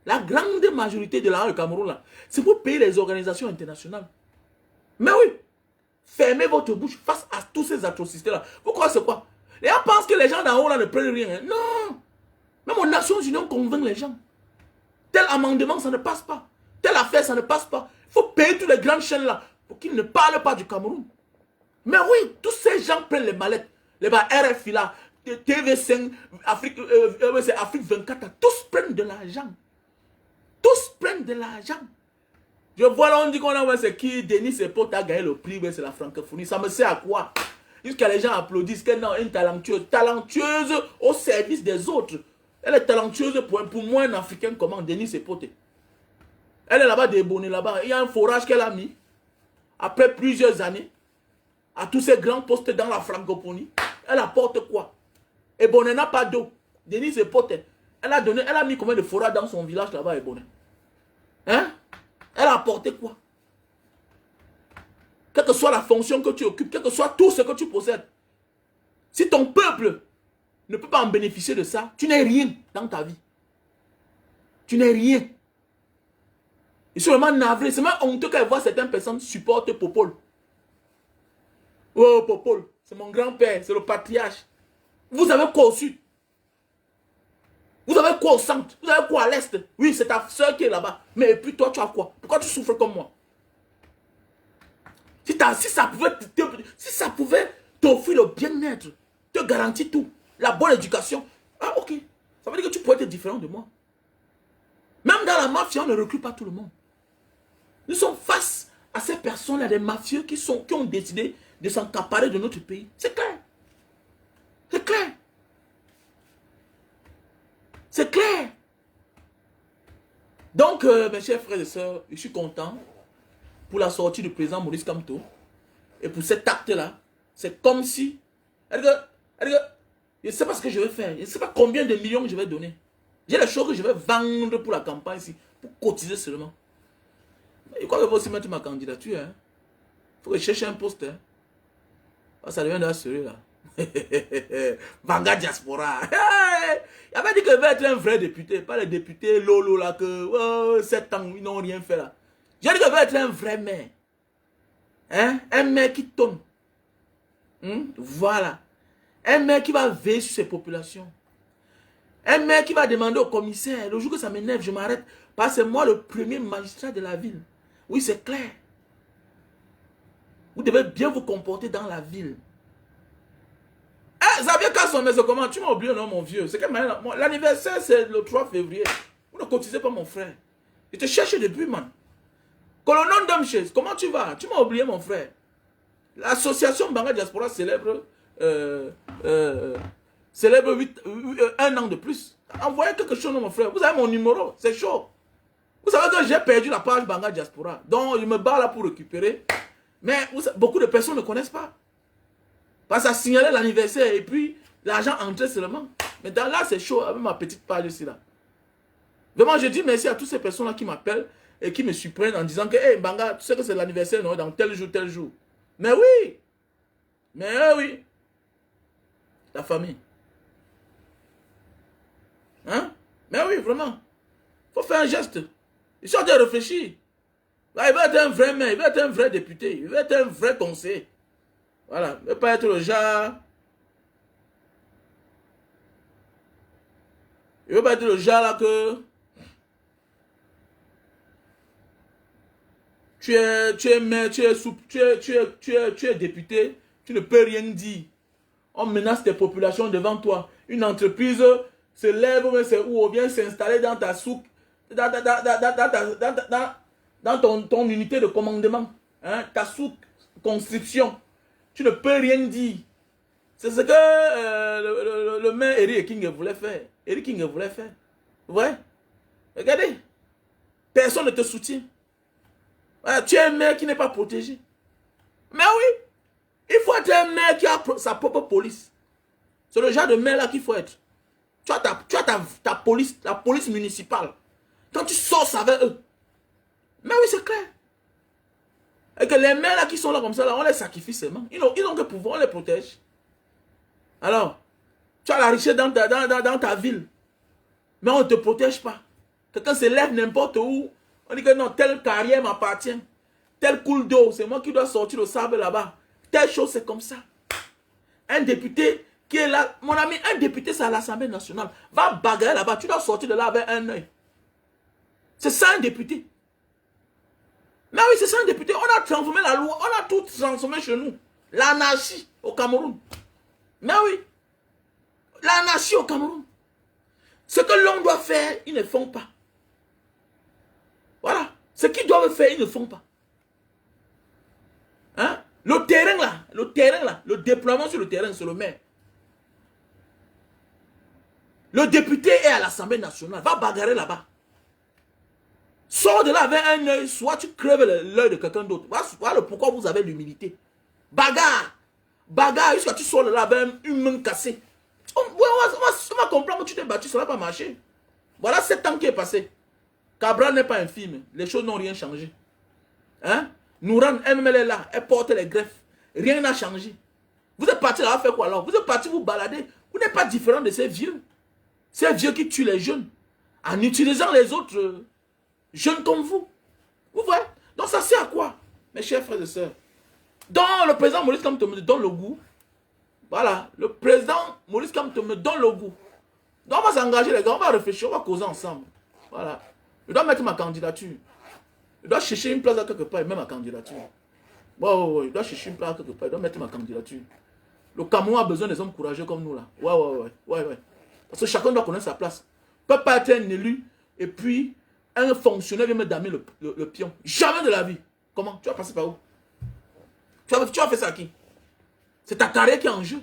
de l'argent du Cameroun, là, c'est pour payer les organisations internationales. Mais oui, fermez votre bouche face à tous ces atrocités-là. Pourquoi c'est quoi? Les gens pensent que les gens d'en haut là ne prennent rien. Hein. Non. Même aux Nations Unies, on convainc les gens. Tel amendement, ça ne passe pas. Telle affaire, ça ne passe pas. Il faut payer toutes les grandes chaînes là pour qu'ils ne parlent pas du Cameroun. Mais oui, tous ces gens prennent les mallettes. Les RFI là, TV5, Afrique 24, là, tous prennent de l'argent. Tous prennent de l'argent. Je vois là, on dit qu'on a, c'est qui, Denis Sepo a gagné le prix, c'est la francophonie. Ça me sert à quoi? Jusqu'à les gens applaudissent qu'elle est une talentueuse au service des autres. Elle est talentueuse pour moi, un Africain, comment Denis Sepo. Elle est là-bas débonnée là-bas. Il y a un forage qu'elle a mis. Après plusieurs années. À tous ces grands postes dans la francophonie. Elle apporte quoi? Ebonne n'a pas d'eau. Denise est pote. Elle a mis combien de forages dans son village là-bas, Ebonne? Hein? Elle a apporté quoi? Quelle que soit la fonction que tu occupes, quel que soit tout ce que tu possèdes. Si ton peuple ne peut pas en bénéficier de ça, tu n'es rien dans ta vie. Tu n'es rien. Et c'est vraiment navré. C'est même honteux qu'elle voit certaines personnes supporter Popol. Oh, Popol, c'est mon grand-père, c'est le patriarche. Vous avez quoi au sud? Vous avez quoi au centre? Vous avez quoi à l'est? Oui, c'est ta soeur qui est là-bas. Mais et puis toi, tu as quoi? Pourquoi tu souffres comme moi? Si ça pouvait t'offrir le bien-être, te garantir tout, la bonne éducation, ah ok, ça veut dire que tu pourrais être différent de moi. Même dans la mafia, on ne recrute pas tout le monde. Nous sommes face à ces personnes-là, des mafieux qui ont décidé de s'encaparer de notre pays. C'est clair. C'est clair. C'est clair. Donc, mes chers frères et sœurs, je suis content pour la sortie du président Maurice Kamto. Et pour cet acte-là, c'est comme si... Je ne sais pas ce que je vais faire. Je ne sais pas combien de millions je vais donner. J'ai les choses que je vais vendre pour la campagne ici. Pour cotiser seulement. Je crois que je vais aussi mettre ma candidature. Il faut que je cherche un poste. Ah, ça devient d'un sérieux là. Banga Diaspora. Il avait dit qu'il va être un vrai député. Pas les députés Lolo là que 7 ans ils n'ont rien fait là. J'ai dit qu'il va être un vrai maire. Hein? Un maire qui tourne. Voilà. Un maire qui va veiller sur ses populations. Un maire qui va demander au commissaire, le jour que ça m'énerve, je m'arrête. Parce que c'est moi le premier magistrat de la ville. Oui, c'est clair. Vous devez bien vous comporter dans la ville. Xavier Kasson, mais c'est comment? Tu m'as oublié, non, mon vieux? C'est que l'anniversaire, c'est le 3 février. Vous ne cotisez pas, mon frère. Je te cherche depuis, man. Colonel Domches, comment tu vas? Tu m'as oublié, mon frère. L'association Banga Diaspora célèbre 1 an de plus. Envoyez quelque chose, mon frère. Vous avez mon numéro, c'est chaud. Vous savez que j'ai perdu la page Banga Diaspora. Donc, je me bats là pour récupérer. Mais beaucoup de personnes ne connaissent pas. Parce que ça signalait l'anniversaire et puis l'argent entrait seulement. Mais là, c'est chaud avec ma petite page ici là. Vraiment, je dis merci à toutes ces personnes-là qui m'appellent et qui me surprennent en disant que, hey, Banga, tu sais que c'est l'anniversaire, non, dans tel jour, tel jour. Mais oui. Mais oui. La famille. Hein? Mais oui, vraiment. Il faut faire un geste. Ils sont en train de réfléchir. Là, il va être un vrai maire, il va être un vrai député, il va être un vrai conseiller. Voilà. Il ne va pas être le genre. Il ne va pas être le genre là que. Tu es maire, tu es député, tu ne peux rien dire. On menace tes populations devant toi. Une entreprise se lève ou vient s'installer dans ta souk, dans ton unité de commandement, hein, ta sous-conscription. Tu ne peux rien dire. C'est ce que le maire Eric King voulait faire. Eric King voulait faire. Ouais. Regardez. Personne ne te soutient. Tu es un maire qui n'est pas protégé. Mais oui. Il faut être un maire qui a sa propre police. C'est le genre de maire là qu'il faut être. Tu as ta police, la police municipale. Quand tu sors avec eux. Mais oui, c'est clair. Et que les maires là qui sont là comme ça, là, on les sacrifie seulement. Ils n'ont que pouvoir, on les protège. Alors, tu as la richesse dans ta ville. Mais on ne te protège pas. Quelqu'un se lève n'importe où. On dit que non, telle carrière m'appartient. Tel coule d'eau, c'est moi qui dois sortir le sable là-bas. Telle chose, c'est comme ça. Un député qui est là, mon ami, un député, c'est à l'Assemblée nationale. Va bagarrer là-bas, tu dois sortir de là avec un œil. C'est ça un député. Mais oui, c'est ça un député. On a transformé la loi, on a tout transformé chez nous. L'anarchie au Cameroun. Mais oui, l'anarchie au Cameroun. Ce que l'on doit faire, ils ne font pas. Voilà. Ce qu'ils doivent faire, ils ne font pas. Hein? Le terrain là, le déploiement sur le terrain, c'est le maire. Le député est à l'Assemblée nationale, va bagarrer là-bas. Sors de là avec un œil, soit tu crèves l'œil de quelqu'un d'autre. Voilà pourquoi vous avez l'humilité. Bagarre. Bagarre, jusqu'à tu sors de là avec une main cassée. On va comprendre que tu t'es battu, ça ne va pas marcher. Voilà 7 ans qui est passé. Cabral n'est pas un film. Les choses n'ont rien changé. Hein? Nouran, elle est là. Elle porte les greffes. Rien n'a changé. Vous êtes parti là, faire quoi alors? Vous êtes parti vous balader. Vous n'êtes pas différent de ces vieux. Ces vieux qui tuent les jeunes. En utilisant les autres jeunes comme vous. Vous voyez? Donc ça sert à quoi? Mes chers frères et sœurs. Donc le président Maurice Kamto me donne le goût. Voilà. Le président Maurice Kamto me donne le goût. Donc on va s'engager les gars. On va réfléchir. On va causer ensemble. Voilà. Je dois mettre ma candidature. Je dois chercher une place à quelque part et mettre ma candidature. Ouais. Je dois chercher une place à quelque part. Je dois mettre ma candidature. Le Cameroun a besoin des hommes courageux comme nous là. Ouais. Parce que chacun doit connaître sa place. Ne peut pas être un élu et puis un fonctionnaire vient me damer le pion. Jamais de la vie. Comment? Tu vas passer par où? Tu vas faire ça à qui? C'est ta carrière qui est en jeu.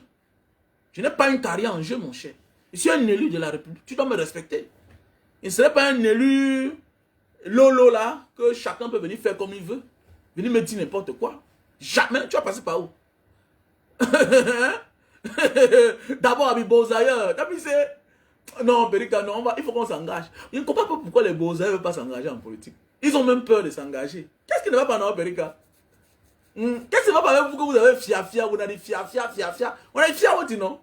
Je n'ai pas une carrière en jeu, mon cher. Je suis un élu de la République. Tu dois me respecter. Il ne serait pas un élu lolo là, que chacun peut venir faire comme il veut. Venir me dire n'importe quoi. Jamais. Tu vas passer par où? D'abord, à Bozaïa. Non, Berika, non, il faut qu'on s'engage. Je ne comprends pas pourquoi les Bozaïa ne veulent pas s'engager en politique. Ils ont même peur de s'engager. Qu'est-ce qui ne va pas dans Berika? Qu'est-ce qui ne va pas avec vous que vous avez fia, vous avez fia. On a fia, on dit non?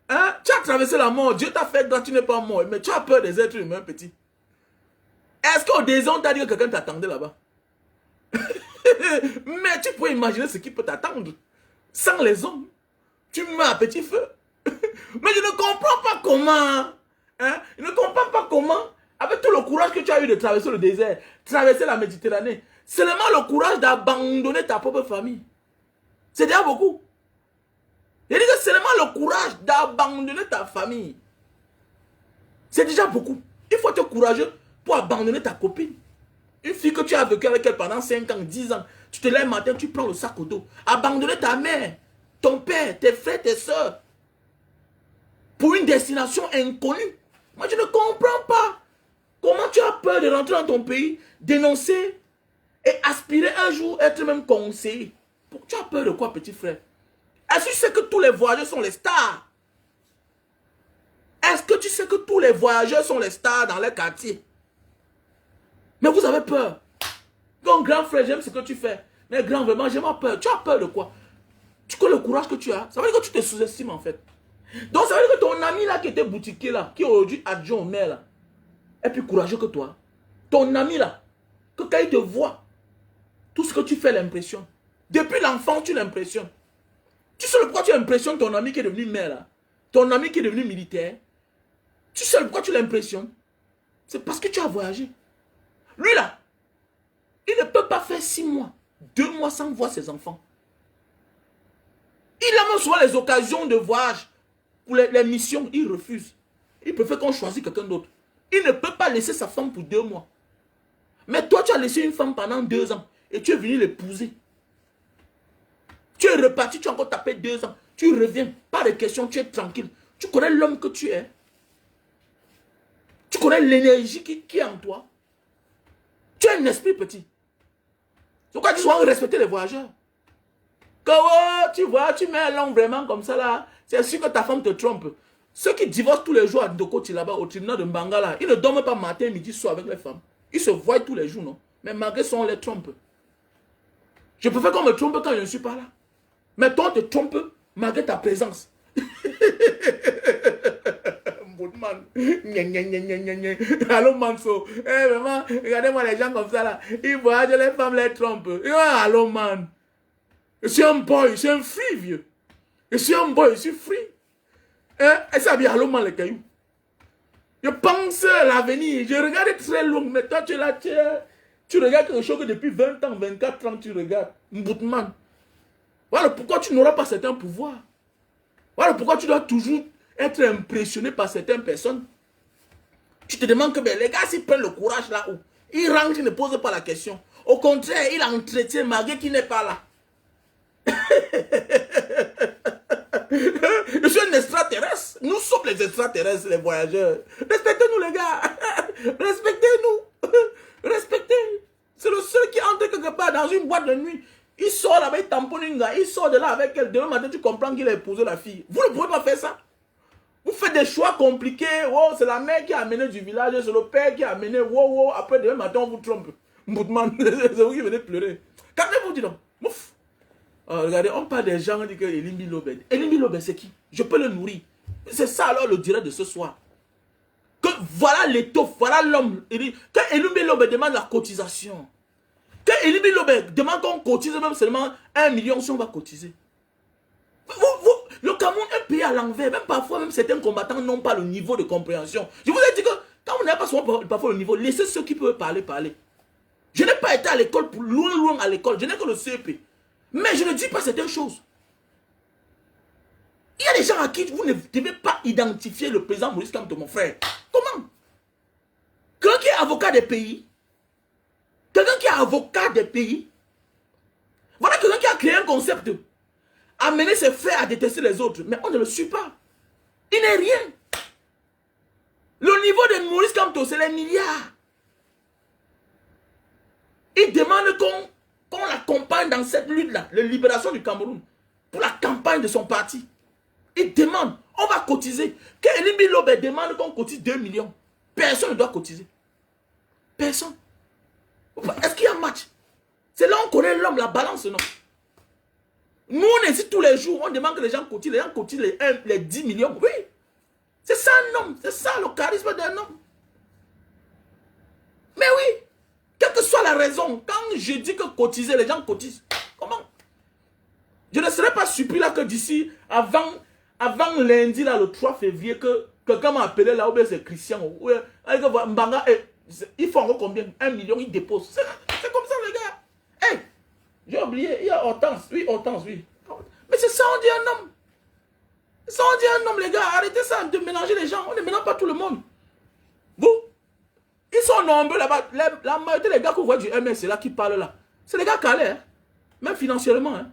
Hein? Tu as traversé la mort, Dieu t'a fait grâce, tu n'es pas mort, mais tu as peur des êtres humains, petit. Est-ce qu'au désir, on t'a dit que quelqu'un t'attendait là-bas? Mais tu peux imaginer ce qui peut t'attendre. Sans les hommes, tu meurs à petit feu. Mais je ne comprends pas comment. Hein? Je ne comprends pas comment, avec tout le courage que tu as eu de traverser le désert, traverser la Méditerranée, seulement le courage d'abandonner ta propre famille. C'est déjà beaucoup. Je dis que seulement le courage d'abandonner ta famille. C'est déjà beaucoup. Il faut être courageux pour abandonner ta copine. Une fille que tu as vécu avec elle pendant 5 ans, 10 ans. Tu te lèves le matin, tu prends le sac au dos. Abandonner ta mère, ton père, tes frères, tes soeurs. Pour une destination inconnue. Moi, je ne comprends pas. Comment tu as peur de rentrer dans ton pays, dénoncer et aspirer un jour être même conseiller. Tu as peur de quoi, petit frère? Est-ce que tu sais que tous les voyageurs sont les stars? Est-ce que tu sais que tous les voyageurs sont les stars dans les quartiers? Mais vous avez peur. Donc, grand frère, j'aime ce que tu fais. Mais grand, vraiment, j'ai peur. Tu as peur de quoi? Tu connais le courage que tu as? Ça veut dire que tu te sous-estimes en fait. Donc, ça veut dire que ton ami là qui était boutiquier là, qui est aujourd'hui adjoint au maire là, est plus courageux que toi. Ton ami là, que quand il te voit, tout ce que tu fais l'impression. Depuis l'enfant, tu l'impressionnes. Tu sais pourquoi tu impressionnes ton ami qui est devenu maire là? Ton ami qui est devenu militaire? Tu sais pourquoi tu l'impressionnes? C'est parce que tu as voyagé. Lui là, il ne peut pas faire 6 mois, 2 mois sans voir ses enfants. Il a même souvent les occasions de voyage pour les missions, il refuse. Il préfère qu'on choisisse quelqu'un d'autre. Il ne peut pas laisser sa femme pour 2 mois. Mais toi, tu as laissé une femme pendant 2 ans et tu es venu l'épouser. Tu es reparti, tu as encore tapé 2 ans. Tu reviens, pas de questions, tu es tranquille. Tu connais l'homme que tu es. Tu connais l'énergie qui est en toi. Tu as un esprit petit. C'est pourquoi tu dois respecter les voyageurs. Quand tu vois, tu mets l'homme vraiment comme ça là, c'est sûr que ta femme te trompe. Ceux qui divorcent tous les jours à Ndokoti là-bas, au tribunal de Mbangala, ils ne dorment pas matin, midi, soir avec les femmes. Ils se voient tous les jours, non? Mais malgré ça, on les trompe. Je préfère qu'on me trompe quand je ne suis pas là. Mais toi, on te trompe malgré ta présence. Allô Manso. Vraiment, regardez-moi les gens comme ça là. Ils voyagent, les femmes les trompent. Allô man. Je suis un boy, je suis un free vieux. Je suis un boy, je suis free. Et ça vient allô man les cailloux. Je pense à l'avenir. Je regarde très loin. Mais toi tu es là, tu regardes quelque chose que depuis 20 ans, 24 ans tu regardes. Mboutman. Voilà pourquoi tu n'auras pas certains pouvoirs. Voilà pourquoi tu dois toujours être impressionné par certaines personnes. Tu te demandes que les gars, s'ils prennent le courage là où ils rentrent, ils ne posent pas la question. Au contraire, ils entretiennent malgré qu'il n'est pas là. Je suis un extraterrestre. Nous sommes les extraterrestres, les voyageurs. Respectez-nous les gars. Respectez-nous. Respectez. C'est le seul qui entre quelque part dans une boîte de nuit. Il sort là-bas, il tamponne une gars, il sort de là avec elle. Demain matin, tu comprends qu'il a épousé la fille. Vous ne pouvez pas faire ça. Vous faites des choix compliqués. Oh, c'est la mère qui a amené du village, c'est le père qui a amené. Wow. Après, demain matin, on vous trompe. C'est vous qui venez pleurer. Calmez-vous, dis donc. Ouf. Regardez, on parle des gens, on dit que Elimbi Lobé. Elimbi Lobé, c'est qui? Je peux le nourrir. C'est ça alors le direct de ce soir. Que voilà l'étoffe, voilà l'homme. Que Elimbi Lobé demande la cotisation. Que Elimbi Lobé demande qu'on cotise même seulement 1 million si on va cotiser. Le Cameroun est payé à l'envers. Même parfois, même certains combattants n'ont pas le niveau de compréhension. Je vous ai dit que quand on n'a pas souvent parfois le niveau, laissez ceux qui peuvent parler. Je n'ai pas été à l'école, loin à l'école. Je n'ai que le CEP. Mais je ne dis pas certaines choses. Il y a des gens à qui vous ne devez pas identifier le président Maurice Kamto, mon frère. Comment? Quelqu'un qui est avocat des pays. Quelqu'un qui est avocat des pays. Voilà quelqu'un qui a créé un concept. Amener ses frères à détester les autres. Mais on ne le suit pas. Il n'est rien. Le niveau de Maurice Kamto, c'est les milliards. Il demande qu'on l'accompagne dans cette lutte-là, la libération du Cameroun, pour la campagne de son parti. Il demande, on va cotiser. Que Elimbi Lobé demande qu'on cotise 2 millions. Personne ne doit cotiser. Personne. Est-ce qu'il y a un match? C'est là qu'on connaît l'homme, la balance, non? Nous, on hésite tous les jours, on demande que les gens cotisent les 10 millions. Oui. C'est ça un homme, c'est ça le charisme d'un homme. Mais oui. Quelle que soit la raison, quand je dis que cotiser, les gens cotisent. Comment? Je ne serais pas surpris là que d'ici, avant lundi, là, le 3 février, que quelqu'un m'a appelé là, ou bien c'est Christian. Mbanga, il faut encore combien? 1 million, il dépose. C'est comme ça, les gars. Hey, j'ai oublié, il y a Hortense. Oui, Hortense, oui. Mais c'est ça, on dit un homme. Ça, on dit un homme, les gars. Arrêtez ça de mélanger les gens. On ne mélange pas tout le monde. Vous? Ils sont nombreux là-bas. La majorité des gars que vous voyez du MS, là, qui parlent là. C'est les gars calés, hein. Même financièrement. Hein.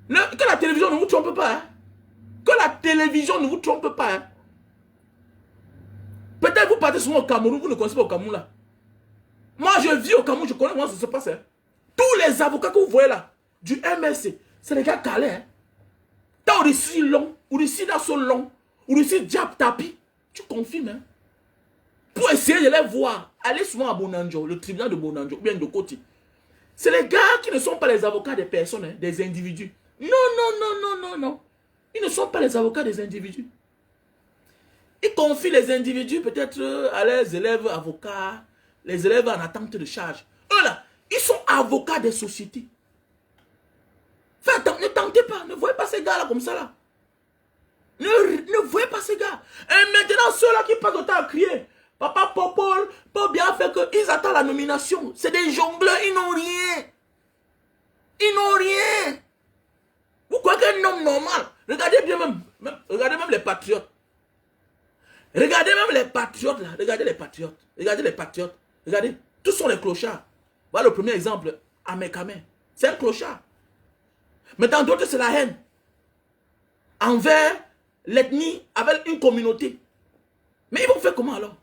Que la télévision ne vous trompe pas. Hein. Que la télévision ne vous trompe pas. Hein. Peut-être vous partez souvent au Cameroun, vous ne connaissez pas au Cameroun là. Moi, je vis au Cameroun, je connais comment ça se passe. Hein. Tous les avocats que vous voyez là, du MSC, c'est les gars calés. Hein. T'as au-dessus long, au-dessus d'assaut long, au-dessus diable tapis. Tu confirmes, hein. Pour essayer de les voir, allez souvent à Bonanjo, le tribunal de Bonanjo, ou bien de Koti. C'est les gars qui ne sont pas les avocats des personnes, hein, des individus. Non. Ils ne sont pas les avocats des individus. Ils confient les individus peut-être à leurs élèves avocats, les élèves en attente de charge. Eux là, ils sont avocats des sociétés. Ne tentez pas, ne voyez pas ces gars là comme ça là. Ne voyez pas ces gars. Et maintenant ceux-là qui passent autant à crier. Papa Popol, pas bien fait qu'ils attendent la nomination. C'est des jongleurs, ils n'ont rien. Ils n'ont rien. Vous croyez qu'un homme normal, regardez bien regardez même les patriotes. Regardez même les patriotes là, regardez les patriotes. Regardez, tous sont les clochards. Voilà le premier exemple, Amekame. C'est un clochard. Mais dans d'autres, c'est la haine. Envers l'ethnie, avec une communauté. Mais ils vont faire comment alors?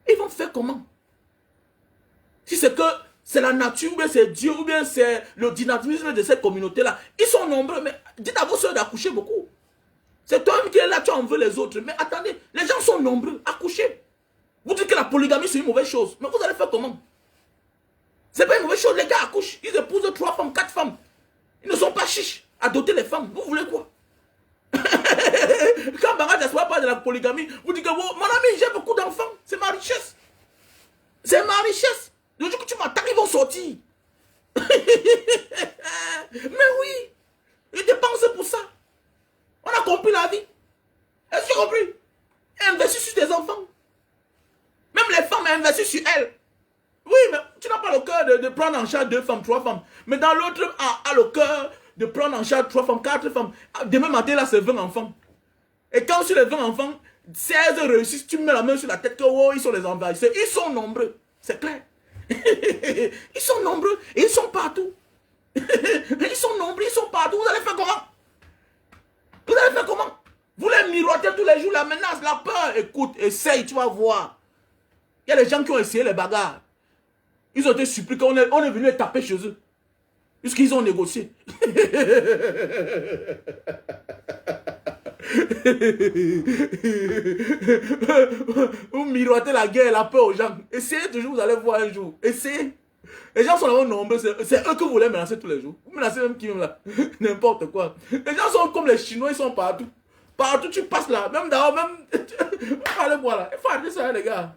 Ils vont faire comment? Si c'est que c'est la nature, ou bien c'est Dieu, ou bien c'est le dynamisme de cette communauté-là. Ils sont nombreux, mais dites à vos soeurs d'accoucher beaucoup. C'est toi-même qui es là, tu en veux les autres. Mais attendez, les gens sont nombreux, accouchez. Vous dites que la polygamie c'est une mauvaise chose. Mais vous allez faire comment? C'est pas une mauvaise chose, les gars accouchent. Ils épousent 3 femmes, 4 femmes. Ils ne sont pas chiches à doter les femmes. Vous voulez quoi? Quand Banga Diaspora parle de la polygamie, vous dites que mon ami, j'ai beaucoup d'enfants. C'est ma richesse. C'est ma richesse. Le jour que tu m'attaques, ils vont sortir. Mais oui, ils dépensent pour ça. On a compris la vie. Est-ce que tu as compris? Investis sur tes enfants. Même les femmes investissent sur elles. Oui, mais tu n'as pas le cœur de prendre en charge 2 femmes, 3 femmes. Mais dans l'autre, a le cœur de prendre en charge 3 femmes, 4 femmes. Demain matin, là, c'est 20 enfants. Et quand sur les 20 enfants, 16 réussissent, tu mets la main sur la tête que oh, ils sont les envahisseurs. Ils sont nombreux. C'est clair. Ils sont nombreux et ils sont partout. Ils sont nombreux, ils sont partout. Vous allez faire comment? Vous allez faire comment? Vous les miroitez tous les jours, la menace, la peur. Écoute, essaye, tu vas voir. Il y a des gens qui ont essayé les bagarres. Ils ont été suppliés, on est venu les taper chez eux. Jusqu'ils ont négocié. Vous miroitez la guerre et la peur aux gens. Essayez toujours, vous allez voir un jour. Essayez. Les gens sont là nombreux, c'est eux que vous voulez menacer tous les jours. Vous menacez même qui même là. N'importe quoi. Les gens sont comme les Chinois, ils sont partout. Partout tu passes là. Même dehors, même. Allez voir là. Il faut arrêter ça, les gars.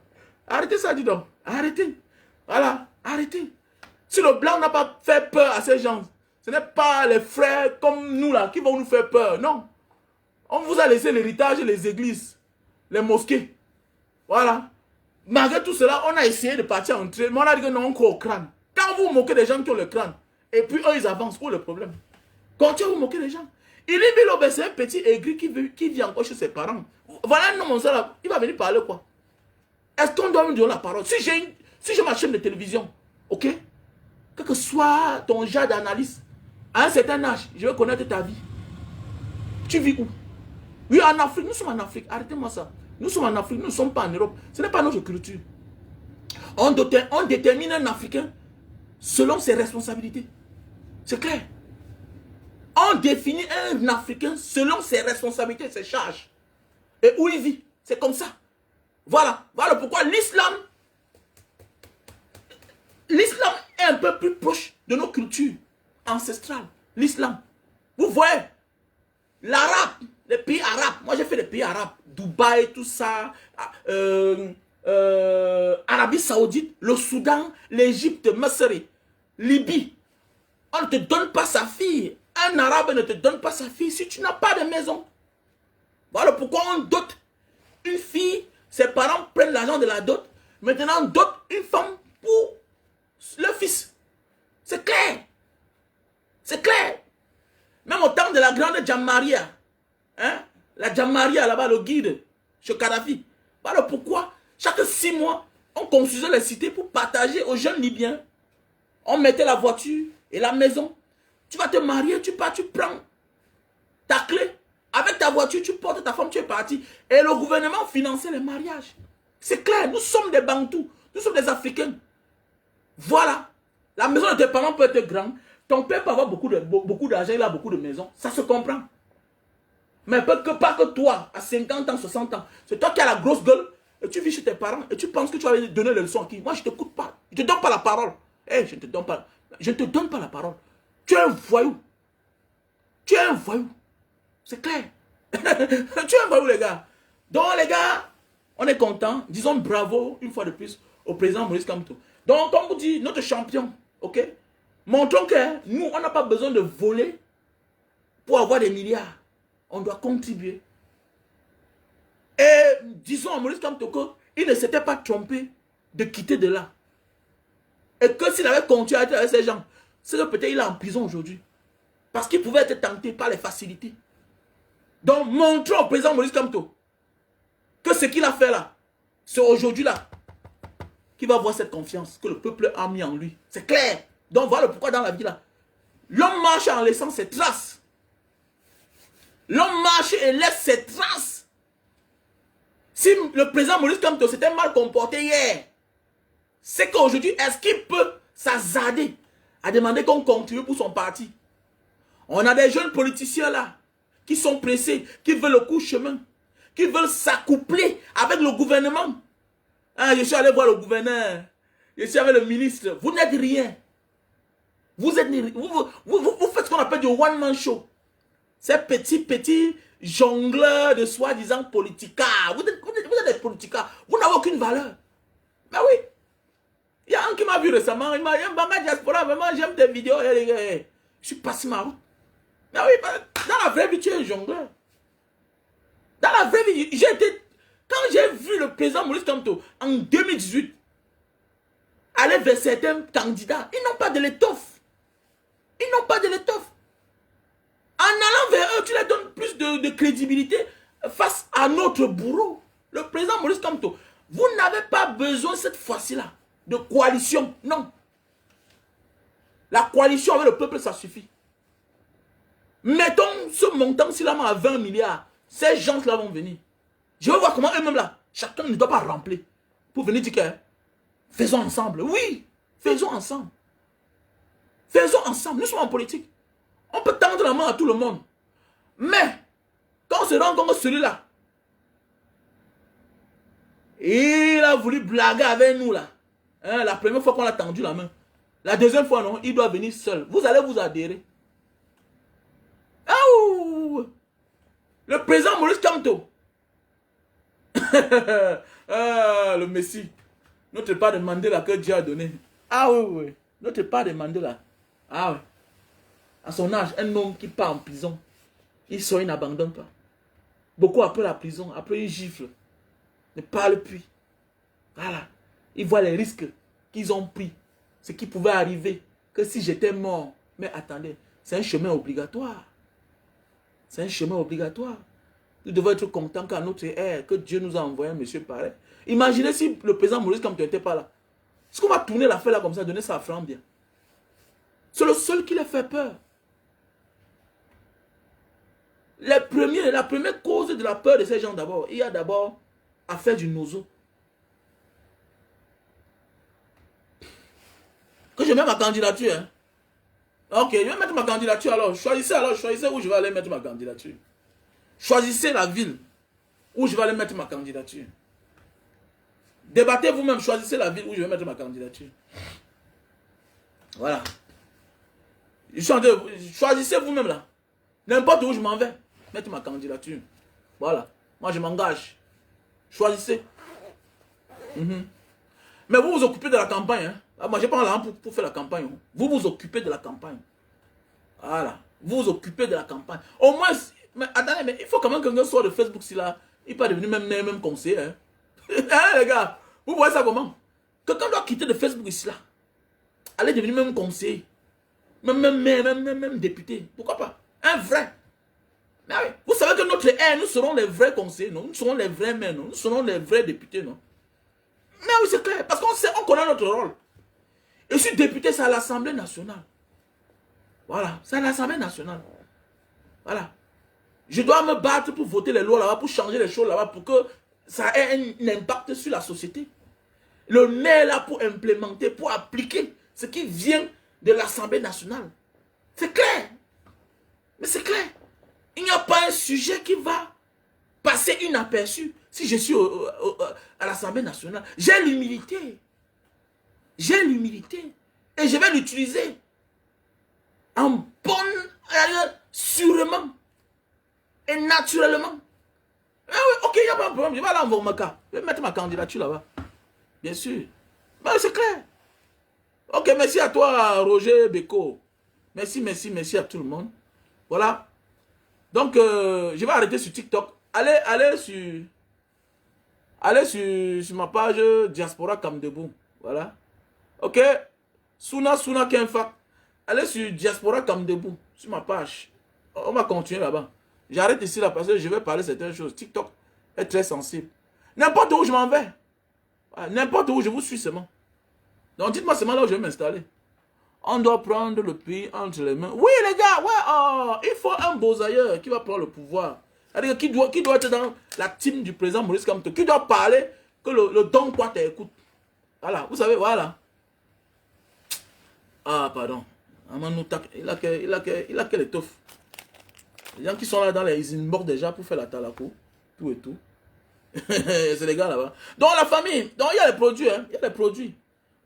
Arrêtez ça, dis donc. Arrêtez. Voilà, arrêtez. Si le blanc n'a pas fait peur à ces gens, ce n'est pas les frères comme nous là qui vont nous faire peur. Non. On vous a laissé l'héritage, les églises, les mosquées. Voilà. Malgré tout cela, on a essayé de partir en train, mais on a dit que non, on croit au crâne. Quand vous moquez des gens qui ont le crâne, et puis eux, ils avancent, où est le problème? Continuez à vous moquer des gens. Il est Bilobe, c'est un petit aigri qui vit encore chez ses parents. Voilà un homme, ça, il va venir parler quoi? Est-ce qu'on doit me donner la parole? Si j'ai ma chaîne de télévision, ok? Quel que soit ton genre d'analyse, à un certain âge, je vais connaître ta vie. Tu vis où? Oui, en Afrique, nous sommes en Afrique. Arrêtez-moi ça. Nous sommes en Afrique, nous ne sommes pas en Europe. Ce n'est pas notre culture. On détermine un Africain selon ses responsabilités. C'est clair. On définit un Africain selon ses responsabilités, ses charges. Et où il vit. C'est comme ça. Voilà. Voilà pourquoi l'islam est un peu plus proche de nos cultures ancestrales. L'islam. Vous voyez, l'arabe, les pays arabes, moi j'ai fait les pays arabes, Dubaï, tout ça, Arabie Saoudite, le Soudan, l'Égypte, Misri, Libye. On ne te donne pas sa fille. Un arabe ne te donne pas sa fille si tu n'as pas de maison. Voilà pourquoi on dote une fille, ses parents prennent l'argent de la dot, maintenant on dote une femme pour le fils. C'est clair. C'est clair. Même au temps de la grande Djamaria, hein, la Djamaria là-bas, le guide, chez Kadhafi. Voilà pourquoi, chaque 6 mois, on construisait les cités pour partager aux jeunes Libyens. On mettait la voiture et la maison. Tu vas te marier, tu pars, tu prends ta clé. Avec ta voiture, tu portes ta femme, tu es parti. Et le gouvernement finançait les mariages. C'est clair, nous sommes des Bantous, nous sommes des Africains. Voilà. La maison de tes parents peut être grande. Ton père peut avoir beaucoup d'argent, il a beaucoup de maisons. Ça se comprend. Mais pas que toi, à 50 ans, 60 ans, c'est toi qui as la grosse gueule et tu vis chez tes parents et tu penses que tu vas donner les leçons à qui? Moi, je ne t'écoute pas. Je ne te donne pas la parole. Hey, je ne te donne pas la parole. Tu es un voyou. Tu es un voyou. C'est clair. Tu es un voyou, les gars. Donc, les gars, on est content. Disons bravo, une fois de plus, au président Maurice Kamto. Donc, comme vous dites, notre champion, ok? Montrons que nous, on n'a pas besoin de voler pour avoir des milliards. On doit contribuer. Et disons à Maurice Kamto qu'il ne s'était pas trompé de quitter de là. Et que s'il avait continué à être avec ces gens, c'est que peut-être il est en prison aujourd'hui. Parce qu'il pouvait être tenté par les facilités. Donc, montrons au président Maurice Kamto que ce qu'il a fait là, c'est aujourd'hui là qu'il va avoir cette confiance que le peuple a mis en lui. C'est clair. Donc, voilà pourquoi dans la vie là, l'homme marche en laissant ses traces. L'homme marche et laisse ses traces. Si le président Maurice Kamto s'était mal comporté hier, c'est qu'aujourd'hui, est-ce qu'il peut s'hasarder à demander qu'on contribue pour son parti? On a des jeunes politiciens là, qui sont pressés, qui veulent le coup de chemin, qui veulent s'accoupler avec le gouvernement. Ah, je suis allé voir le gouverneur, je suis avec le ministre. Vous n'êtes rien. Vous faites ce qu'on appelle du one-man show. Ces petits jongleurs de soi-disant politica. Vous êtes des politica. Vous n'avez aucune valeur. Mais oui. Il y a un qui m'a vu récemment. Il m'a dit, Banga Diaspora, vraiment, j'aime tes vidéos. Je suis passé ma route. Mais oui, dans la vraie vie, tu es un jongleur. Dans la vraie vie, quand j'ai vu le président Maurice Kamto en 2018 aller vers certains candidats, ils n'ont pas de l'étoffe. Ils n'ont pas de l'étoffe. En allant vers eux, tu leur donnes plus de crédibilité face à notre bourreau. Le président Maurice Kamto, vous n'avez pas besoin cette fois-ci-là de coalition. Non. La coalition avec le peuple, ça suffit. Mettons ce montant-ci là à 20 milliards. Ces gens-là vont venir. Je veux voir comment eux-mêmes là, chacun ne doit pas remplir. pour venir dire que faisons ensemble. Oui, faisons ensemble. Faisons ensemble. Nous sommes en politique. On peut tendre la main à tout le monde. Mais, quand on se rend compte que celui-là, il a voulu blaguer avec nous là. Hein, la première fois qu'on a tendu la main. La deuxième fois, non, il doit venir seul. Vous allez vous adhérer. Aouh! Le président Maurice Kamto. Ah, le Messie. Notre part de Mandela que Dieu a donné. Ah oui, oui. Notre part de Mandela. Ah oui. À son âge, un homme qui part en prison, il sort, il n'abandonne pas. Beaucoup après la prison, après il gifle. Ne parle plus. Voilà. Ils voient les risques qu'ils ont pris. Ce qui pouvait arriver. Que si j'étais mort. Mais attendez, c'est un chemin obligatoire. C'est un chemin obligatoire. Nous devons être contents qu'à notre ère, que Dieu nous a envoyé un monsieur pareil. Imaginez si le président Maurice Kamto n'était pas là. Est-ce qu'on va tourner l'affaire là comme ça, donner ça à Franck bien? C'est le seul qui leur fait peur. La première cause de la peur de ces gens d'abord, il y a d'abord à faire du nozo. Que je mette ma candidature. Hein? Ok, je vais mettre ma candidature alors. Choisissez où je vais aller mettre ma candidature. Choisissez la ville où je vais aller mettre ma candidature. Débattez vous-même, choisissez la ville où je vais mettre ma candidature. Voilà. Choisissez vous-même là. N'importe où je m'en vais, mettre ma candidature. Voilà. Moi je m'engage. Choisissez. Mais vous vous occupez de la campagne. Hein? Ah, moi je prends l'argent pour faire la campagne. Hein? Vous vous occupez de la campagne. Voilà. Vous vous occupez de la campagne. Au moins, mais attendez, mais il faut quand même que quelqu'un soit de Facebook si là. Il peut devenir même conseiller. Hein? Hein, les gars, vous voyez ça comment? Quelqu'un doit quitter de Facebook ici là. Aller devenir même conseiller. Même député. Pourquoi pas? Un vrai. Mais oui. Vous savez que notre ère, nous serons les vrais conseillers, non? Nous serons les vrais maires, non? Nous serons les vrais députés, non? Mais oui, c'est clair. Parce qu'on sait, on connaît notre rôle. Et je suis député, c'est à l'Assemblée nationale. Voilà. C'est à l'Assemblée nationale. Voilà. Je dois me battre pour voter les lois là-bas, pour changer les choses là-bas, pour que ça ait un impact sur la société. Le maire est là pour implémenter, pour appliquer ce qui vient de l'Assemblée nationale. C'est clair. Mais c'est clair. Il n'y a pas un sujet qui va passer inaperçu si je suis à l'Assemblée nationale. J'ai l'humilité. J'ai l'humilité. Et je vais l'utiliser en bonne, sûrement et naturellement. Ah oui, ok, il n'y a pas de problème. Je vais aller en Vormaka. Je vais mettre ma candidature là-bas. Bien sûr. Mais c'est clair. Ok, merci à toi, Roger Beko. Merci à tout le monde. Voilà. Donc, je vais arrêter sur TikTok. Allez sur ma page Diaspora Kamdebout. Voilà. Ok. Suna Kenfa. Allez sur Diaspora Kamdebout. Sur ma page. On va continuer là-bas. J'arrête ici là parce que je vais parler de certaines choses. TikTok est très sensible. N'importe où je m'en vais. N'importe où je vous suis seulement. Donc dites-moi seulement là où je vais m'installer. On doit prendre le pays entre les mains. Oui les gars, ouais, il faut un Bozailleur qui va prendre le pouvoir. C'est-à-dire qui doit être dans la team du président Maurice Kamto. Qui doit parler que le Don Quat écoute. Voilà, vous savez, voilà. Ah, pardon. Il a quelle étoffe. Les gens qui sont là dans les inbox déjà pour faire la talaco. Tout et tout. C'est les gars là-bas. Donc la famille. Donc il y a les produits. Hein. Il y a les produits.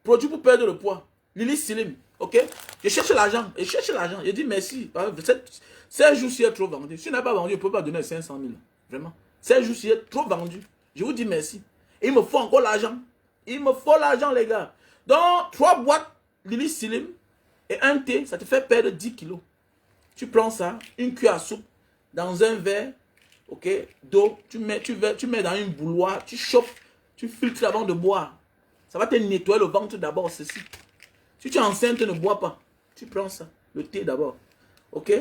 Produits pour perdre le poids. Lily Slim. Ok. Je cherche l'argent. Je dis merci. 16 jours si est trop vendu. Si tu n'as pas vendu, je ne peux pas donner 500 000. Vraiment. 16 jours si est trop vendu. Je vous dis merci. Et il me faut encore l'argent. Il me faut l'argent les gars. Donc 3 boîtes Lily Slim et un thé, ça te fait perdre 10 kilos. Tu prends ça, une cuillère à soupe, dans un verre, ok, d'eau, tu mets dans une bouilloire, tu chauffes, tu filtres avant de boire. Ça va te nettoyer le ventre d'abord, ceci. Si tu es enceinte, ne bois pas. Tu prends ça, le thé d'abord, ok.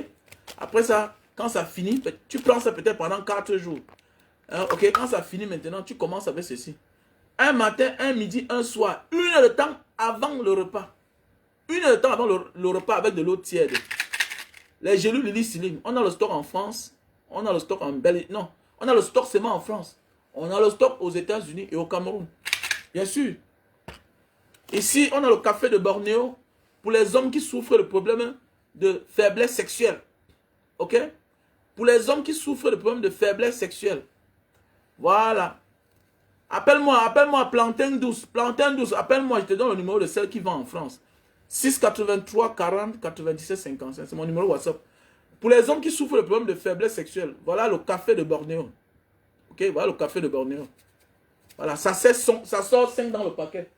Après ça, quand ça finit, tu prends ça peut-être pendant 4 jours. Hein, ok, quand ça finit maintenant, tu commences avec ceci. Un matin, un midi, un soir, 1 heure de temps avant le repas. 1 heure de temps avant le repas avec de l'eau tiède. Les gélules Lily Slim, on a le stock en France, on a le stock en Belgique. Non, on a le stock seulement en France. On a le stock aux États-Unis et au Cameroun. Bien sûr. Ici, on a le café de Bornéo pour les hommes qui souffrent de problèmes de faiblesse sexuelle. Ok? Pour les hommes qui souffrent de problèmes de faiblesse sexuelle. Voilà. Appelle-moi Plantain Douce. Plantain Douce, appelle-moi, je te donne le numéro de celle qui vend en France. 683 40 97 55. C'est mon numéro WhatsApp. Pour les hommes qui souffrent de problèmes de faiblesse sexuelle, voilà le café de Bornéo. Ok? Voilà le café de Bornéo. Voilà, ça sort 5 dans le paquet.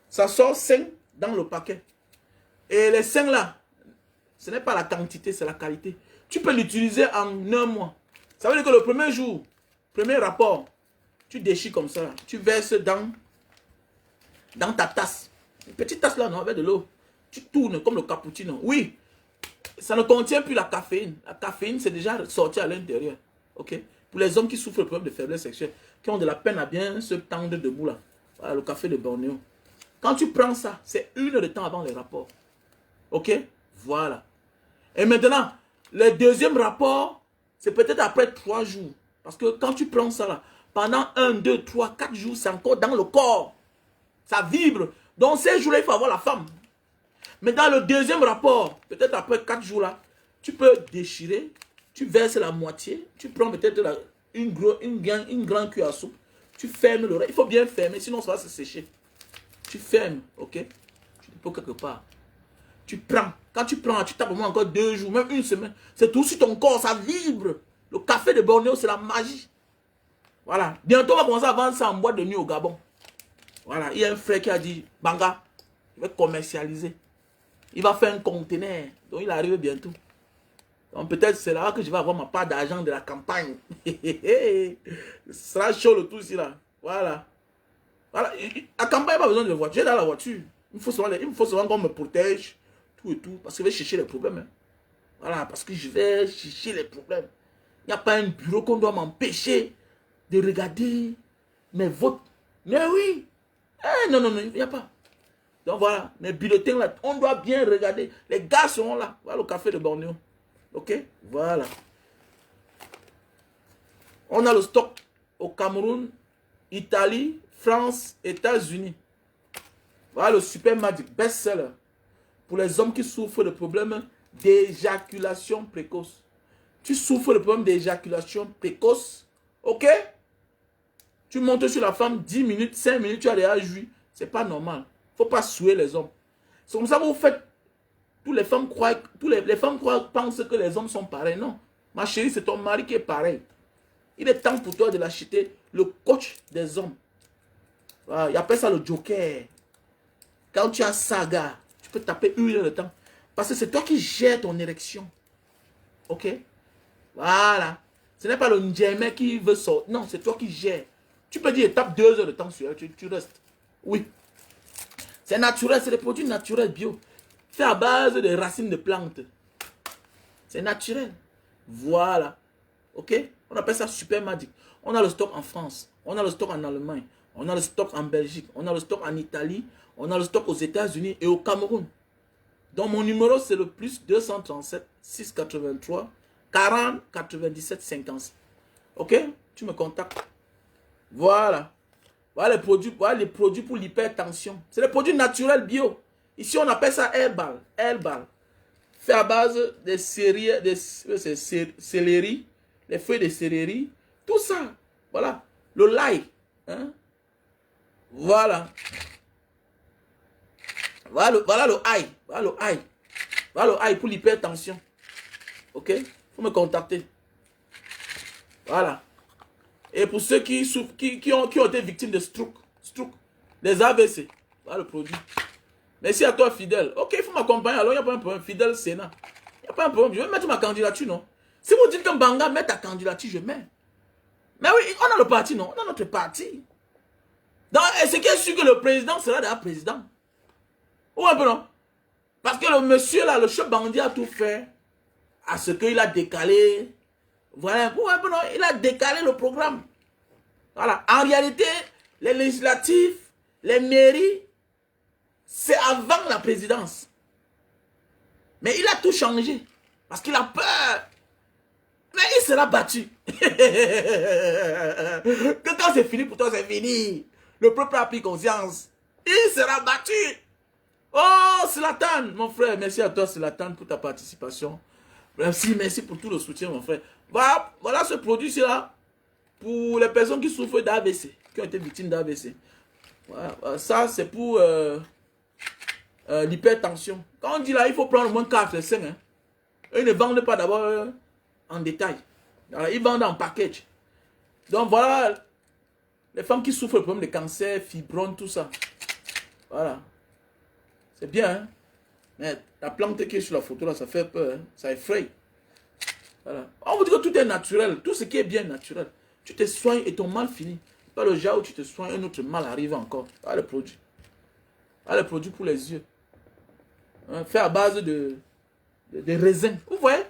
Ça sort 5 dans le paquet. Et les 5 là, ce n'est pas la quantité, c'est la qualité. Tu peux l'utiliser en 1 mois. Ça veut dire que le premier jour, premier rapport, tu déchires comme ça. Tu verses dans ta tasse. Une petite tasse là, non, avec de l'eau. Tu tournes comme le cappuccino. Oui, ça ne contient plus la caféine. La caféine, c'est déjà sorti à l'intérieur. Ok? Pour les hommes qui souffrent de problèmes de faiblesse sexuelle, qui ont de la peine à bien se tendre debout là. Voilà le café de Bornéo. Quand tu prends ça, c'est 1 heure de temps avant les rapports. Ok? Voilà. Et maintenant, le deuxième rapport, c'est peut-être après 3 jours. Parce que quand tu prends ça là, pendant 1, 2, 3, 4 jours, c'est encore dans le corps. Ça vibre. Donc ces jours-là, il faut avoir la femme. Mais dans le deuxième rapport, peut-être après 4 jours là, tu peux déchirer, tu verses la moitié, tu prends peut-être une grande cuillère à soupe, tu fermes l'oreille. Il faut bien fermer, sinon ça va se sécher. Tu fermes, ok? Tu te poses quelque part. Tu prends. Quand tu prends, tu tapes au moins encore 2 jours, même 1 semaine. C'est tout sur ton corps, ça vibre. Le café de Bornéo, c'est la magie. Voilà. Bientôt, on va commencer à vendre ça en boîte de nuit au Gabon. Voilà. Il y a un frère qui a dit, Banga, il va commercialiser. Il va faire un conteneur. Donc, il arrive bientôt. Donc, peut-être c'est là que je vais avoir ma part d'argent de la campagne. Ce sera chaud le tout ici, là. Voilà. Voilà. La campagne n'a pas besoin de voiture. J'ai dans la voiture. Il me faut souvent qu'on me protège. Tout et tout. Parce que je vais chercher les problèmes. Hein. Voilà. Parce que je vais chercher les problèmes. Il n'y a pas un bureau qu'on doit m'empêcher de regarder mes votes. Mais oui. Non, il n'y a pas. Donc voilà, mes bulletins là, on doit bien regarder. Les gars seront là. Voilà le café de Bornéo. Ok? Voilà. On a le stock au Cameroun, Italie, France, États-Unis. Voilà le Super Magic best-seller pour les hommes qui souffrent de problèmes d'éjaculation précoce. Tu souffres de problèmes d'éjaculation précoce. Ok? Tu montes sur la femme 10 minutes, 5 minutes, tu as déjà joui. C'est pas normal. Il ne faut pas souiller les hommes. C'est comme ça que vous faites. Toutes les femmes pensent que les hommes sont pareils. Non. Ma chérie, c'est ton mari qui est pareil. Il est temps pour toi de l'acheter. Le coach des hommes. Voilà, il appelle ça le joker. Quand tu as saga, tu peux taper 1 heure de temps. Parce que c'est toi qui gères ton érection. Ok? Voilà. Ce n'est pas le Ndjemé qui veut sortir. Non, c'est toi qui gères. Tu peux dire, tape 2 heures de temps sur elle, tu restes. Oui. C'est naturel, c'est des produits naturels bio. Fait à base de racines de plantes. C'est naturel. Voilà. Ok? On appelle ça Super Magic. On a le stock en France. On a le stock en Allemagne. On a le stock en Belgique. On a le stock en Italie. On a le stock aux États-Unis et au Cameroun. Donc mon numéro c'est le plus 237 683 40 97 50. Ok? Tu me contactes. Voilà. Voilà les produits pour l'hypertension. C'est des produits naturels bio. Ici, on appelle ça herbal. Herbal. Fait à base des céleri, les feuilles de céleri. Tout ça. Voilà. Le l'ail. Hein? Voilà. Voilà le ail. Voilà le ail. Voilà le ail pour l'hypertension. Ok? Il faut me contacter. Voilà. Et pour ceux qui ont été victimes de stroke, des AVC, voilà le produit. Merci à toi, fidèle. Ok, il faut m'accompagner. Alors, il n'y a pas un problème. Fidèle Sénat. Il n'y a pas un problème. Je vais mettre ma candidature, non? Si vous dites que Banga met ta candidature, je mets. Mais oui, on a le parti, non? On a notre parti. Et ce qui est sûr que le président sera déjà président. Ou un peu, non? Parce que le monsieur, là, le chef bandit a tout fait à ce qu'il a décalé. Voilà, non, il a décalé le programme. Voilà. En réalité, les législatifs, les mairies, c'est avant la présidence. Mais il a tout changé. Parce qu'il a peur. Mais il sera battu. Que quand c'est fini pour toi, c'est fini. Le peuple a pris conscience. Il sera battu. Oh, Zlatan, mon frère. Merci à toi, Zlatan, pour ta participation. Merci pour tout le soutien, mon frère. Voilà ce produit-là pour les personnes qui souffrent d'AVC, qui ont été victimes d'AVC. Voilà, ça, c'est pour l'hypertension. Quand on dit là, il faut prendre au moins 4 5. Hein. Ils ne vendent pas d'abord en détail. Alors, ils vendent en package. Donc voilà, les femmes qui souffrent de problèmes de cancer, fibromes, tout ça. Voilà. C'est bien, hein? Mais la plante qui est sur la photo là, ça fait peur, hein? Ça effraie. Voilà. On vous dit que tout est naturel, tout ce qui est bien naturel. Tu te soignes et ton mal finit. Pas le genre où tu te soignes, un autre mal arrive encore. Voilà le produit. Voilà le produit pour les yeux. Hein? Fait à base de raisins. Vous voyez?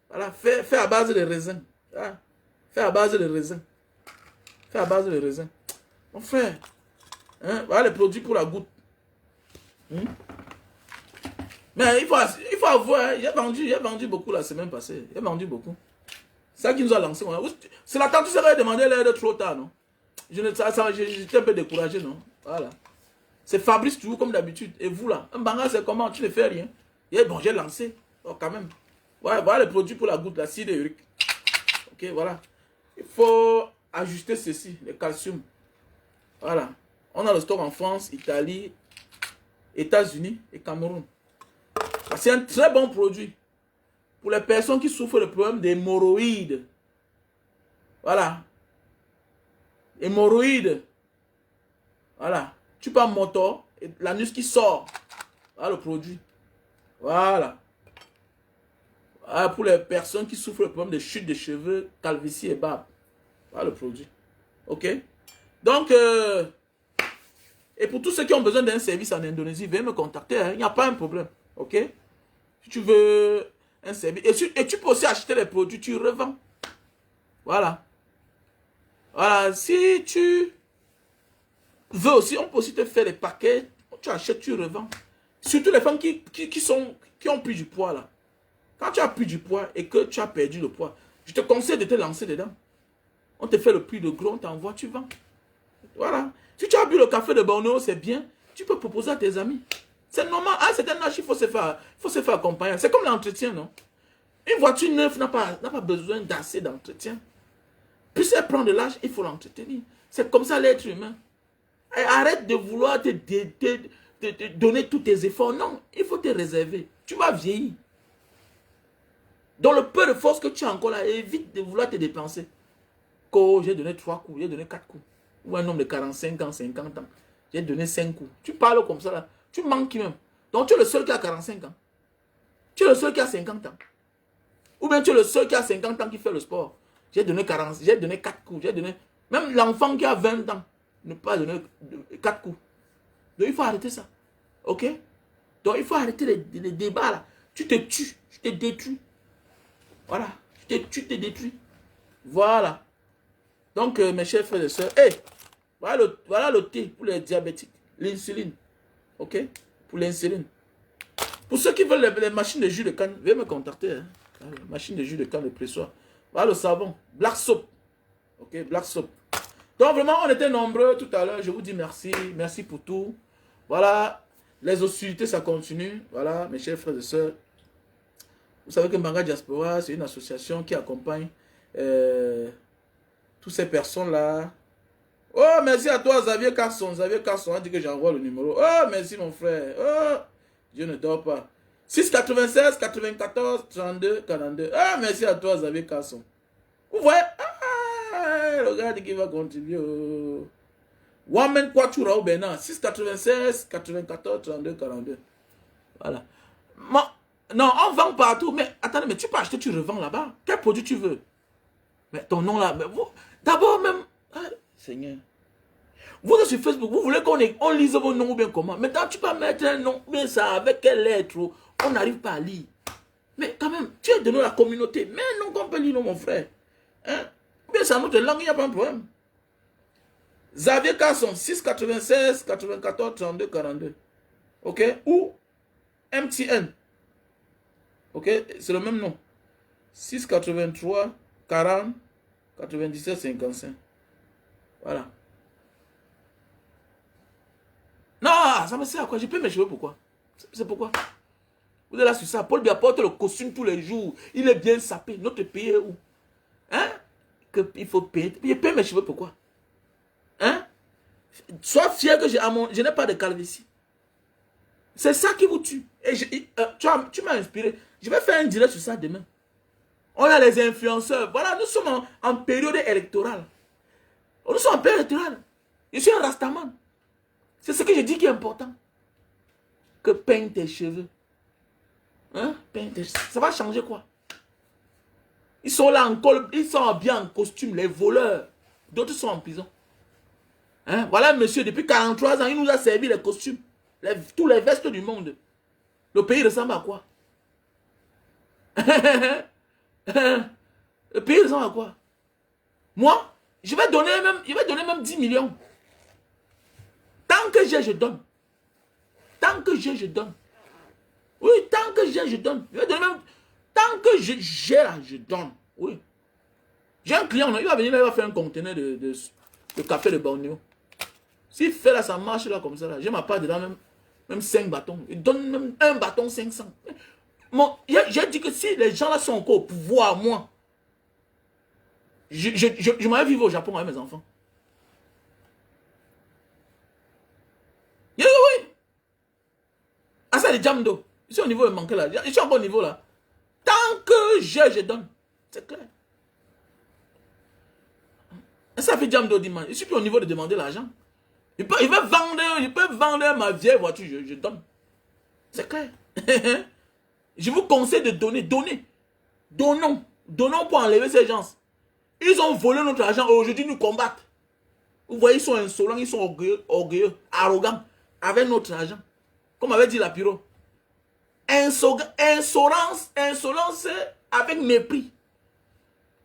Voilà, fait à base de raisins. Voilà. Fait à base de raisins. Fait à base de raisins. Mon frère, hein? Voilà le produit pour la goutte. Mais il faut avoir, hein, j'ai vendu beaucoup la semaine passée. J'ai vendu beaucoup. C'est ça qui nous a lancé. C'est la tante, tu savais demander l'aide trop tard, non? J'étais un peu découragé, non? Voilà. C'est Fabrice toujours comme d'habitude. Et vous là, un banga c'est comment? Tu ne fais rien. Et bon, j'ai lancé. Oh, quand même. Ouais, voilà le produit pour la goutte, l'acide urique. Ok, voilà. Il faut ajuster ceci, le calcium. Voilà. On a le stock en France, Italie, États-Unis et Cameroun. C'est un très bon produit pour les personnes qui souffrent de problèmes d'hémorroïdes. Voilà. Hémorroïdes. Voilà. Tu prends moto et l'anus qui sort. Voilà le produit. Voilà. Voilà pour les personnes qui souffrent de problèmes de chute de cheveux, calvitie et barbe. Voilà le produit. Ok? Donc, et pour tous ceux qui ont besoin d'un service en Indonésie, veuillez me contacter. Hein. Il n'y a pas un problème. Ok? Si tu veux un service. Et tu peux aussi acheter les produits, tu revends. Voilà. Voilà. Si tu veux aussi, on peut aussi te faire des paquets. Tu achètes, tu revends. Surtout les femmes qui ont pris du poids là. Quand tu as pris du poids et que tu as perdu le poids, je te conseille de te lancer dedans. On te fait le prix de gros, on t'envoie, tu vends. Voilà. Si tu as bu le café de Bornéo, c'est bien. Tu peux proposer à tes amis. C'est normal. À un certain âge, il faut se faire accompagner. C'est comme l'entretien, non? Une voiture neuve n'a pas besoin d'assez d'entretien. Plus elle prend de l'âge, il faut l'entretenir. C'est comme ça l'être humain. Et arrête de vouloir te donner tous tes efforts. Non, il faut te réserver. Tu vas vieillir. Dans le peu de force que tu as encore là, évite de vouloir te dépenser. Oh, j'ai donné 3 coups, j'ai donné 4 coups. Ou un homme de 45 ans, 50 ans. J'ai donné 5 coups. Tu parles comme ça là. Tu manques même. Donc tu es le seul qui a 45 ans. Tu es le seul qui a 50 ans. Ou bien tu es le seul qui a 50 ans qui fait le sport. J'ai donné 4 coups. Même l'enfant qui a 20 ans ne pas donner 4 coups. Donc il faut arrêter ça. Ok? Donc il faut arrêter les débats là. Tu te tues. Tu te détruis. Voilà. Tu te détruis. Voilà. Donc mes chers frères et sœurs, voilà le thé pour les diabétiques. L'insuline. Ok? Pour l'insuline. Pour ceux qui veulent les machines de jus de canne, veuillez me contacter. Hein. Machine de jus de canne, le pressoir. Voilà le savon. Black Soap. Ok? Black Soap. Donc vraiment, on était nombreux tout à l'heure. Je vous dis merci. Merci pour tout. Voilà. Les hostilités, ça continue. Voilà, mes chers frères et sœurs. Vous savez que Mbanga Diaspora, c'est une association qui accompagne toutes ces personnes-là. Oh, merci à toi, Xavier Carson. Xavier Carson a dit que j'envoie le numéro. Oh, merci, mon frère. Oh, Dieu ne dort pas. 696 94 32 42. Ah, merci à toi, Xavier Carson. Vous voyez? Ah, regarde qui va contribuer. Wamen Quatura au Bénin. 696 94 32 42. Voilà. Non, on vend partout. Mais attendez, mais tu peux acheter, tu revends là-bas. Quel produit tu veux? Mais ton nom là, d'abord même. Ah, Seigneur. Vous êtes sur Facebook, vous voulez qu'on lise vos noms ou bien comment? Maintenant, tu peux mettre un nom, mais ça, avec quelle lettre? On n'arrive pas à lire. Mais quand même, tu es de la communauté. Mais non, qu'on peut lire, non, mon frère. Hein? Mais c'est notre langue, il n'y a pas de problème. Xavier Carson, 696 94 32 42. Ok? Ou MTN. Ok? C'est le même nom. 683 40 97 55. Voilà. Non, ça me sert à quoi? Je paye mes cheveux pourquoi? C'est pourquoi? Vous êtes là sur ça. Paul Biya porte le costume tous les jours. Il est bien sapé. Notre pays est où? Hein? Il faut payer. Je paye mes cheveux pourquoi? Hein? Sois fier que je n'ai pas de calvitie. C'est ça qui vous tue. Et tu m'as inspiré. Je vais faire un direct sur ça demain. On a les influenceurs. Voilà, nous sommes en période électorale. Nous sommes en période électorale. Je suis un rastaman. C'est ce que je dis qui est important. Que peigne tes cheveux. Hein? Peigne tes cheveux. Ça va changer quoi? Ils sont là en col, ils sont bien en costume, les voleurs. D'autres sont en prison. Hein? Voilà, monsieur, depuis 43 ans, il nous a servi les costumes. Tous les vestes du monde. Le pays ressemble à quoi? Le pays ressemble à quoi? Moi, je vais donner même 10 millions. Tant que j'ai, je donne. Tant que j'ai, je donne. Oui, tant que j'ai, je donne. Je vais donner même... Tant que j'ai là, je donne. Oui. J'ai un client, il va venir là, il va faire un conteneur de café de Bornéo. S'il fait là, ça marche là comme ça. J'ai ma part dedans, même 5 bâtons. Il donne même un bâton 500. Bon, j'ai dit que si les gens là sont encore au pouvoir, moi, je m'en vais vivre au Japon avec mes enfants. Oui. Ah, ça, les Jamdo. Je suis au niveau manqué là. Je suis encore au niveau là. Tant que je donne. C'est clair. Et ça fait Jamdo dimanche. Je suis plus au niveau de demander l'argent. Il peut vendre ma vieille voiture, je donne. C'est clair. Je vous conseille de donner. Donnons pour enlever ces gens. Ils ont volé notre argent. Aujourd'hui, nous combattent. Vous voyez, ils sont insolents, ils sont orgueilleux, arrogants, avec notre argent. Comme avait dit la Piro. Insolence avec mépris.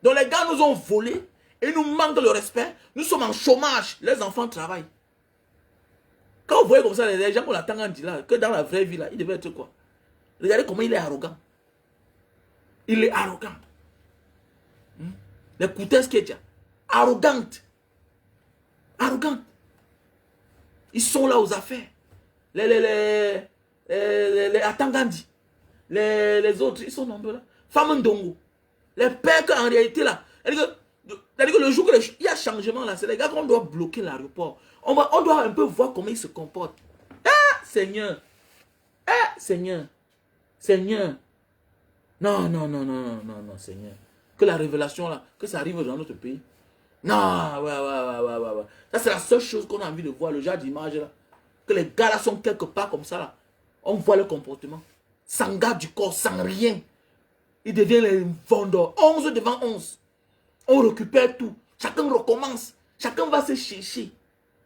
Donc les gars nous ont volé et nous manquent le respect. Nous sommes en chômage. Les enfants travaillent. Quand vous voyez comme ça, les gens qu'on attend en dit là, que dans la vraie vie là, il devait être quoi? Regardez comment il est arrogant. Il est arrogant. Les coutesses qu'il y a. Arrogante. Ils sont là aux affaires. Les Atangandi. Les autres, ils sont nombreux là. Famandongo. Les pères qu'en réalité là. C'est-à-dire que le jour qu'il y a changement là, c'est les gars qu'on doit bloquer l'aéroport. On doit un peu voir comment ils se comportent. Ah, Seigneur. Seigneur. Non, Seigneur. Que la révélation là, que ça arrive dans notre pays. Non, ouais. Ça c'est la seule chose qu'on a envie de voir, le genre d'image là. Que les gars là sont quelque part comme ça là. On voit le comportement. Sans garde du corps, sans rien. Ils deviennent les vendeurs. 11 devant 11. On récupère tout. Chacun recommence. Chacun va se chercher.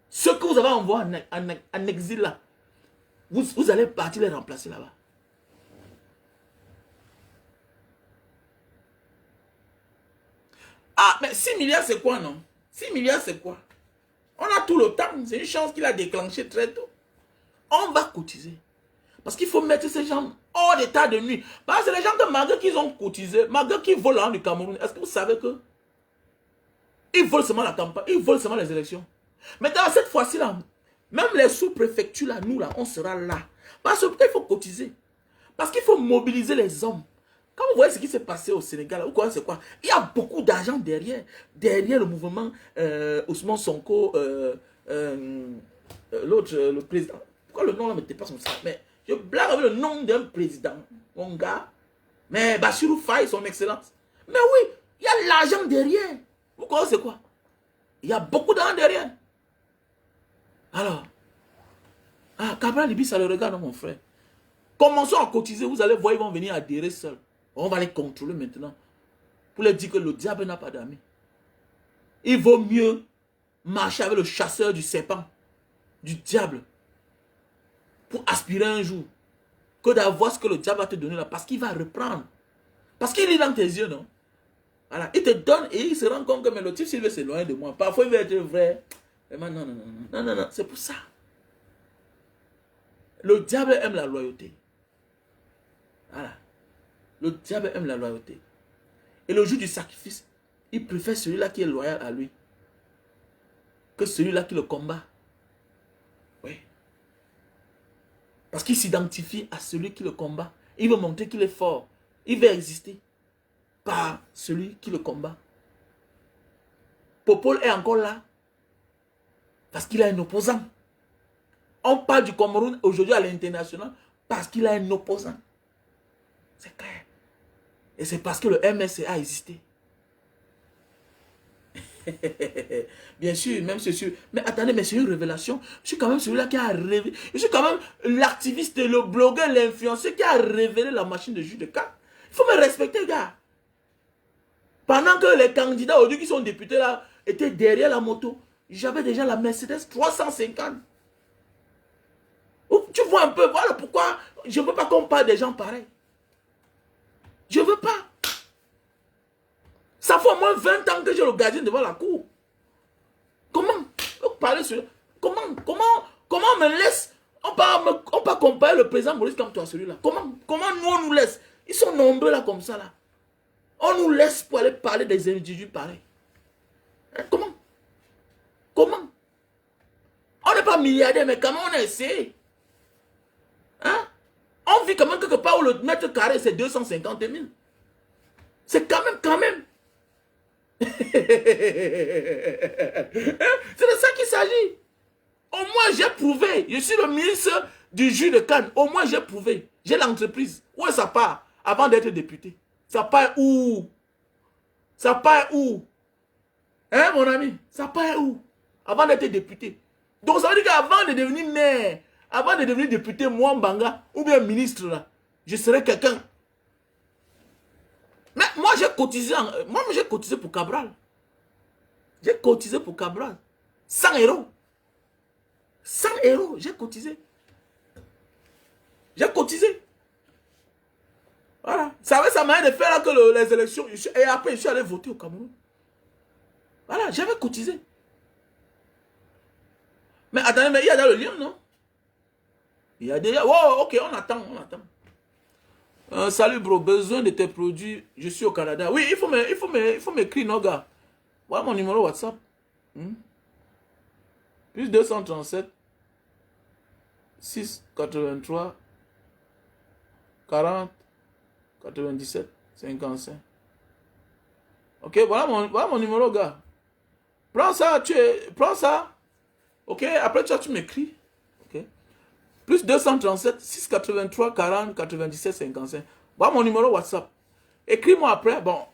Ceux que vous avez envoyés en exil là, vous allez partir les remplacer là-bas. Ah, mais 6 milliards c'est quoi non? 6 milliards c'est quoi? On a tout le temps. C'est une chance qu'il a déclenché très tôt. On va cotiser. Parce qu'il faut mettre ces gens hors d'état de nuit. Parce que les gens que malgré qu'ils ont cotisé, malgré qu'ils volent l'argent du Cameroun, est-ce que vous savez que ils volent seulement la campagne, ils volent seulement les élections. Maintenant, cette fois-ci là, même les sous-préfectures là, nous là, on sera là. Parce qu'il faut cotiser. Parce qu'il faut mobiliser les hommes. Quand vous voyez ce qui s'est passé au Sénégal, ou quoi, c'est quoi? Il y a beaucoup d'argent derrière. Derrière le mouvement Ousmane Sonko, l'autre, le président. Pourquoi le nom là ne m'était pas son ça? Mais je blague avec le nom d'un président, mon gars. Mais Bassirou Faye, son excellence. Mais oui, il y a l'argent derrière. Vous connaissez quoi? Il y a beaucoup d'argent derrière. Alors, Cabral Libi, ça le regarde, mon frère. Commençons à cotiser, vous allez voir, ils vont venir adhérer seuls. On va les contrôler maintenant. Pour leur dire que le diable n'a pas d'amis. Il vaut mieux marcher avec le chasseur du serpent, du diable, pour aspirer un jour, que d'avoir ce que le diable va te donner là, parce qu'il va reprendre. Parce qu'il est dans tes yeux, non? Voilà, il te donne et il se rend compte que mais le type s'il veut s'éloigner de moi. Parfois il veut être vrai. Mais non, c'est pour ça. Le diable aime la loyauté. Voilà. Le diable aime la loyauté. Et le jour du sacrifice, il préfère celui-là qui est loyal à lui que celui-là qui le combat. Oui. Parce qu'il s'identifie à celui qui le combat. Il veut montrer qu'il est fort. Il veut exister par celui qui le combat. Popol est encore là parce qu'il a un opposant. On parle du Cameroun aujourd'hui à l'international parce qu'il a un opposant. C'est clair. Et c'est parce que le MSC a existé. Bien sûr, même c'est sûr. Mais attendez, mais c'est une révélation. Je suis quand même celui-là qui a révélé. Je suis quand même l'activiste, le blogueur, l'influenceur qui a révélé la machine de jus de canne. Il faut me respecter, gars. Pendant que les candidats aujourd'hui qui sont députés là étaient derrière la moto, j'avais déjà la Mercedes 350. Tu vois un peu, voilà pourquoi je ne veux pas qu'on parle des gens pareils. Je ne veux pas. Ça fait au moins 20 ans que j'ai le gardien devant la cour. Comment parler sur... Comment on me laisse... On peut comparer le président Maurice Kamto à celui-là. Comment nous on nous laisse? Ils sont nombreux là comme ça là. On nous laisse pour aller parler des individus pareils. Hein, comment? On n'est pas milliardaire, mais comment on a essayé? Hein? On vit quand même quelque part où le mètre carré c'est 250 000. C'est quand même. C'est de ça qu'il s'agit. Au moins j'ai prouvé. Je suis le ministre du jus de canne. Au moins j'ai prouvé. J'ai l'entreprise. Où est-ce que ça part avant d'être député? Ça part où? Hein mon ami? Ça part où? Avant d'être député. Donc ça veut dire qu'avant de devenir maire, avant de devenir député, moi Mbanga, ou bien ministre là, je serai quelqu'un. Mais moi j'ai cotisé, j'ai cotisé pour Cabral. J'ai cotisé pour Cabral. 100 €. 100 €, j'ai cotisé. Voilà. Ça m'a de faire là que les élections. Et après, je suis allé voter au Cameroun. Voilà, j'avais cotisé. Mais attendez, mais il y a dans le lien, non? Il y a déjà... Oh, ok, on attend. Salut, bro. Besoin de tes produits. Je suis au Canada. Oui, il faut m'écrire, non, gars. Voilà mon numéro WhatsApp. Plus 237 6 83 40 97 55. Ok, voilà mon numéro, gars. Prends ça. Ok, après tu m'écris. Ok. Plus 237 683 40 97 55. Voilà mon numéro WhatsApp. Écris-moi après. Bon,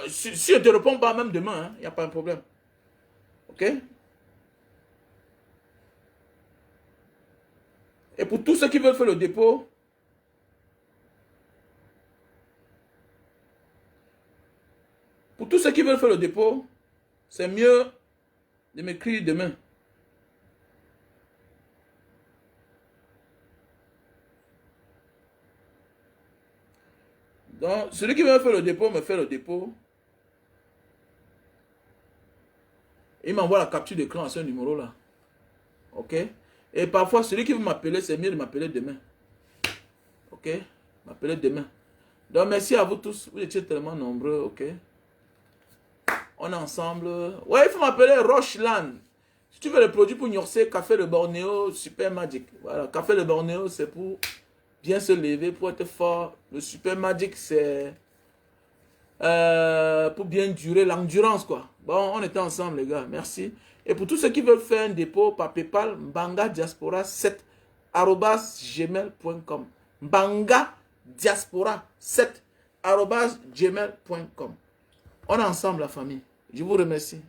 si je ne te réponds pas même demain, il n'y a pas de problème. Ok? Et pour tous ceux qui veulent faire le dépôt, c'est mieux de m'écrire demain. Donc, celui qui veut faire le dépôt, me fait le dépôt. Il m'envoie la capture d'écran à ce numéro-là. Ok? Et parfois, celui qui veut m'appeler, c'est mieux de m'appeler demain. Ok? M'appeler demain. Donc, merci à vous tous. Vous étiez tellement nombreux. Ok? On est ensemble. Ouais, il faut m'appeler Rocheland. Si tu veux le produit pour Nyorse, Café Le Bornéo, Super Magic. Voilà, Café Le Bornéo, c'est pour bien se lever, pour être fort. Le Super Magic, c'est pour bien durer, l'endurance, quoi. Bon, on était ensemble, les gars. Merci. Et pour tous ceux qui veulent faire un dépôt par PayPal, mbangadiaspora7@gmail.com. mbangadiaspora7@gmail.com. On est ensemble, la famille. Je vous remercie.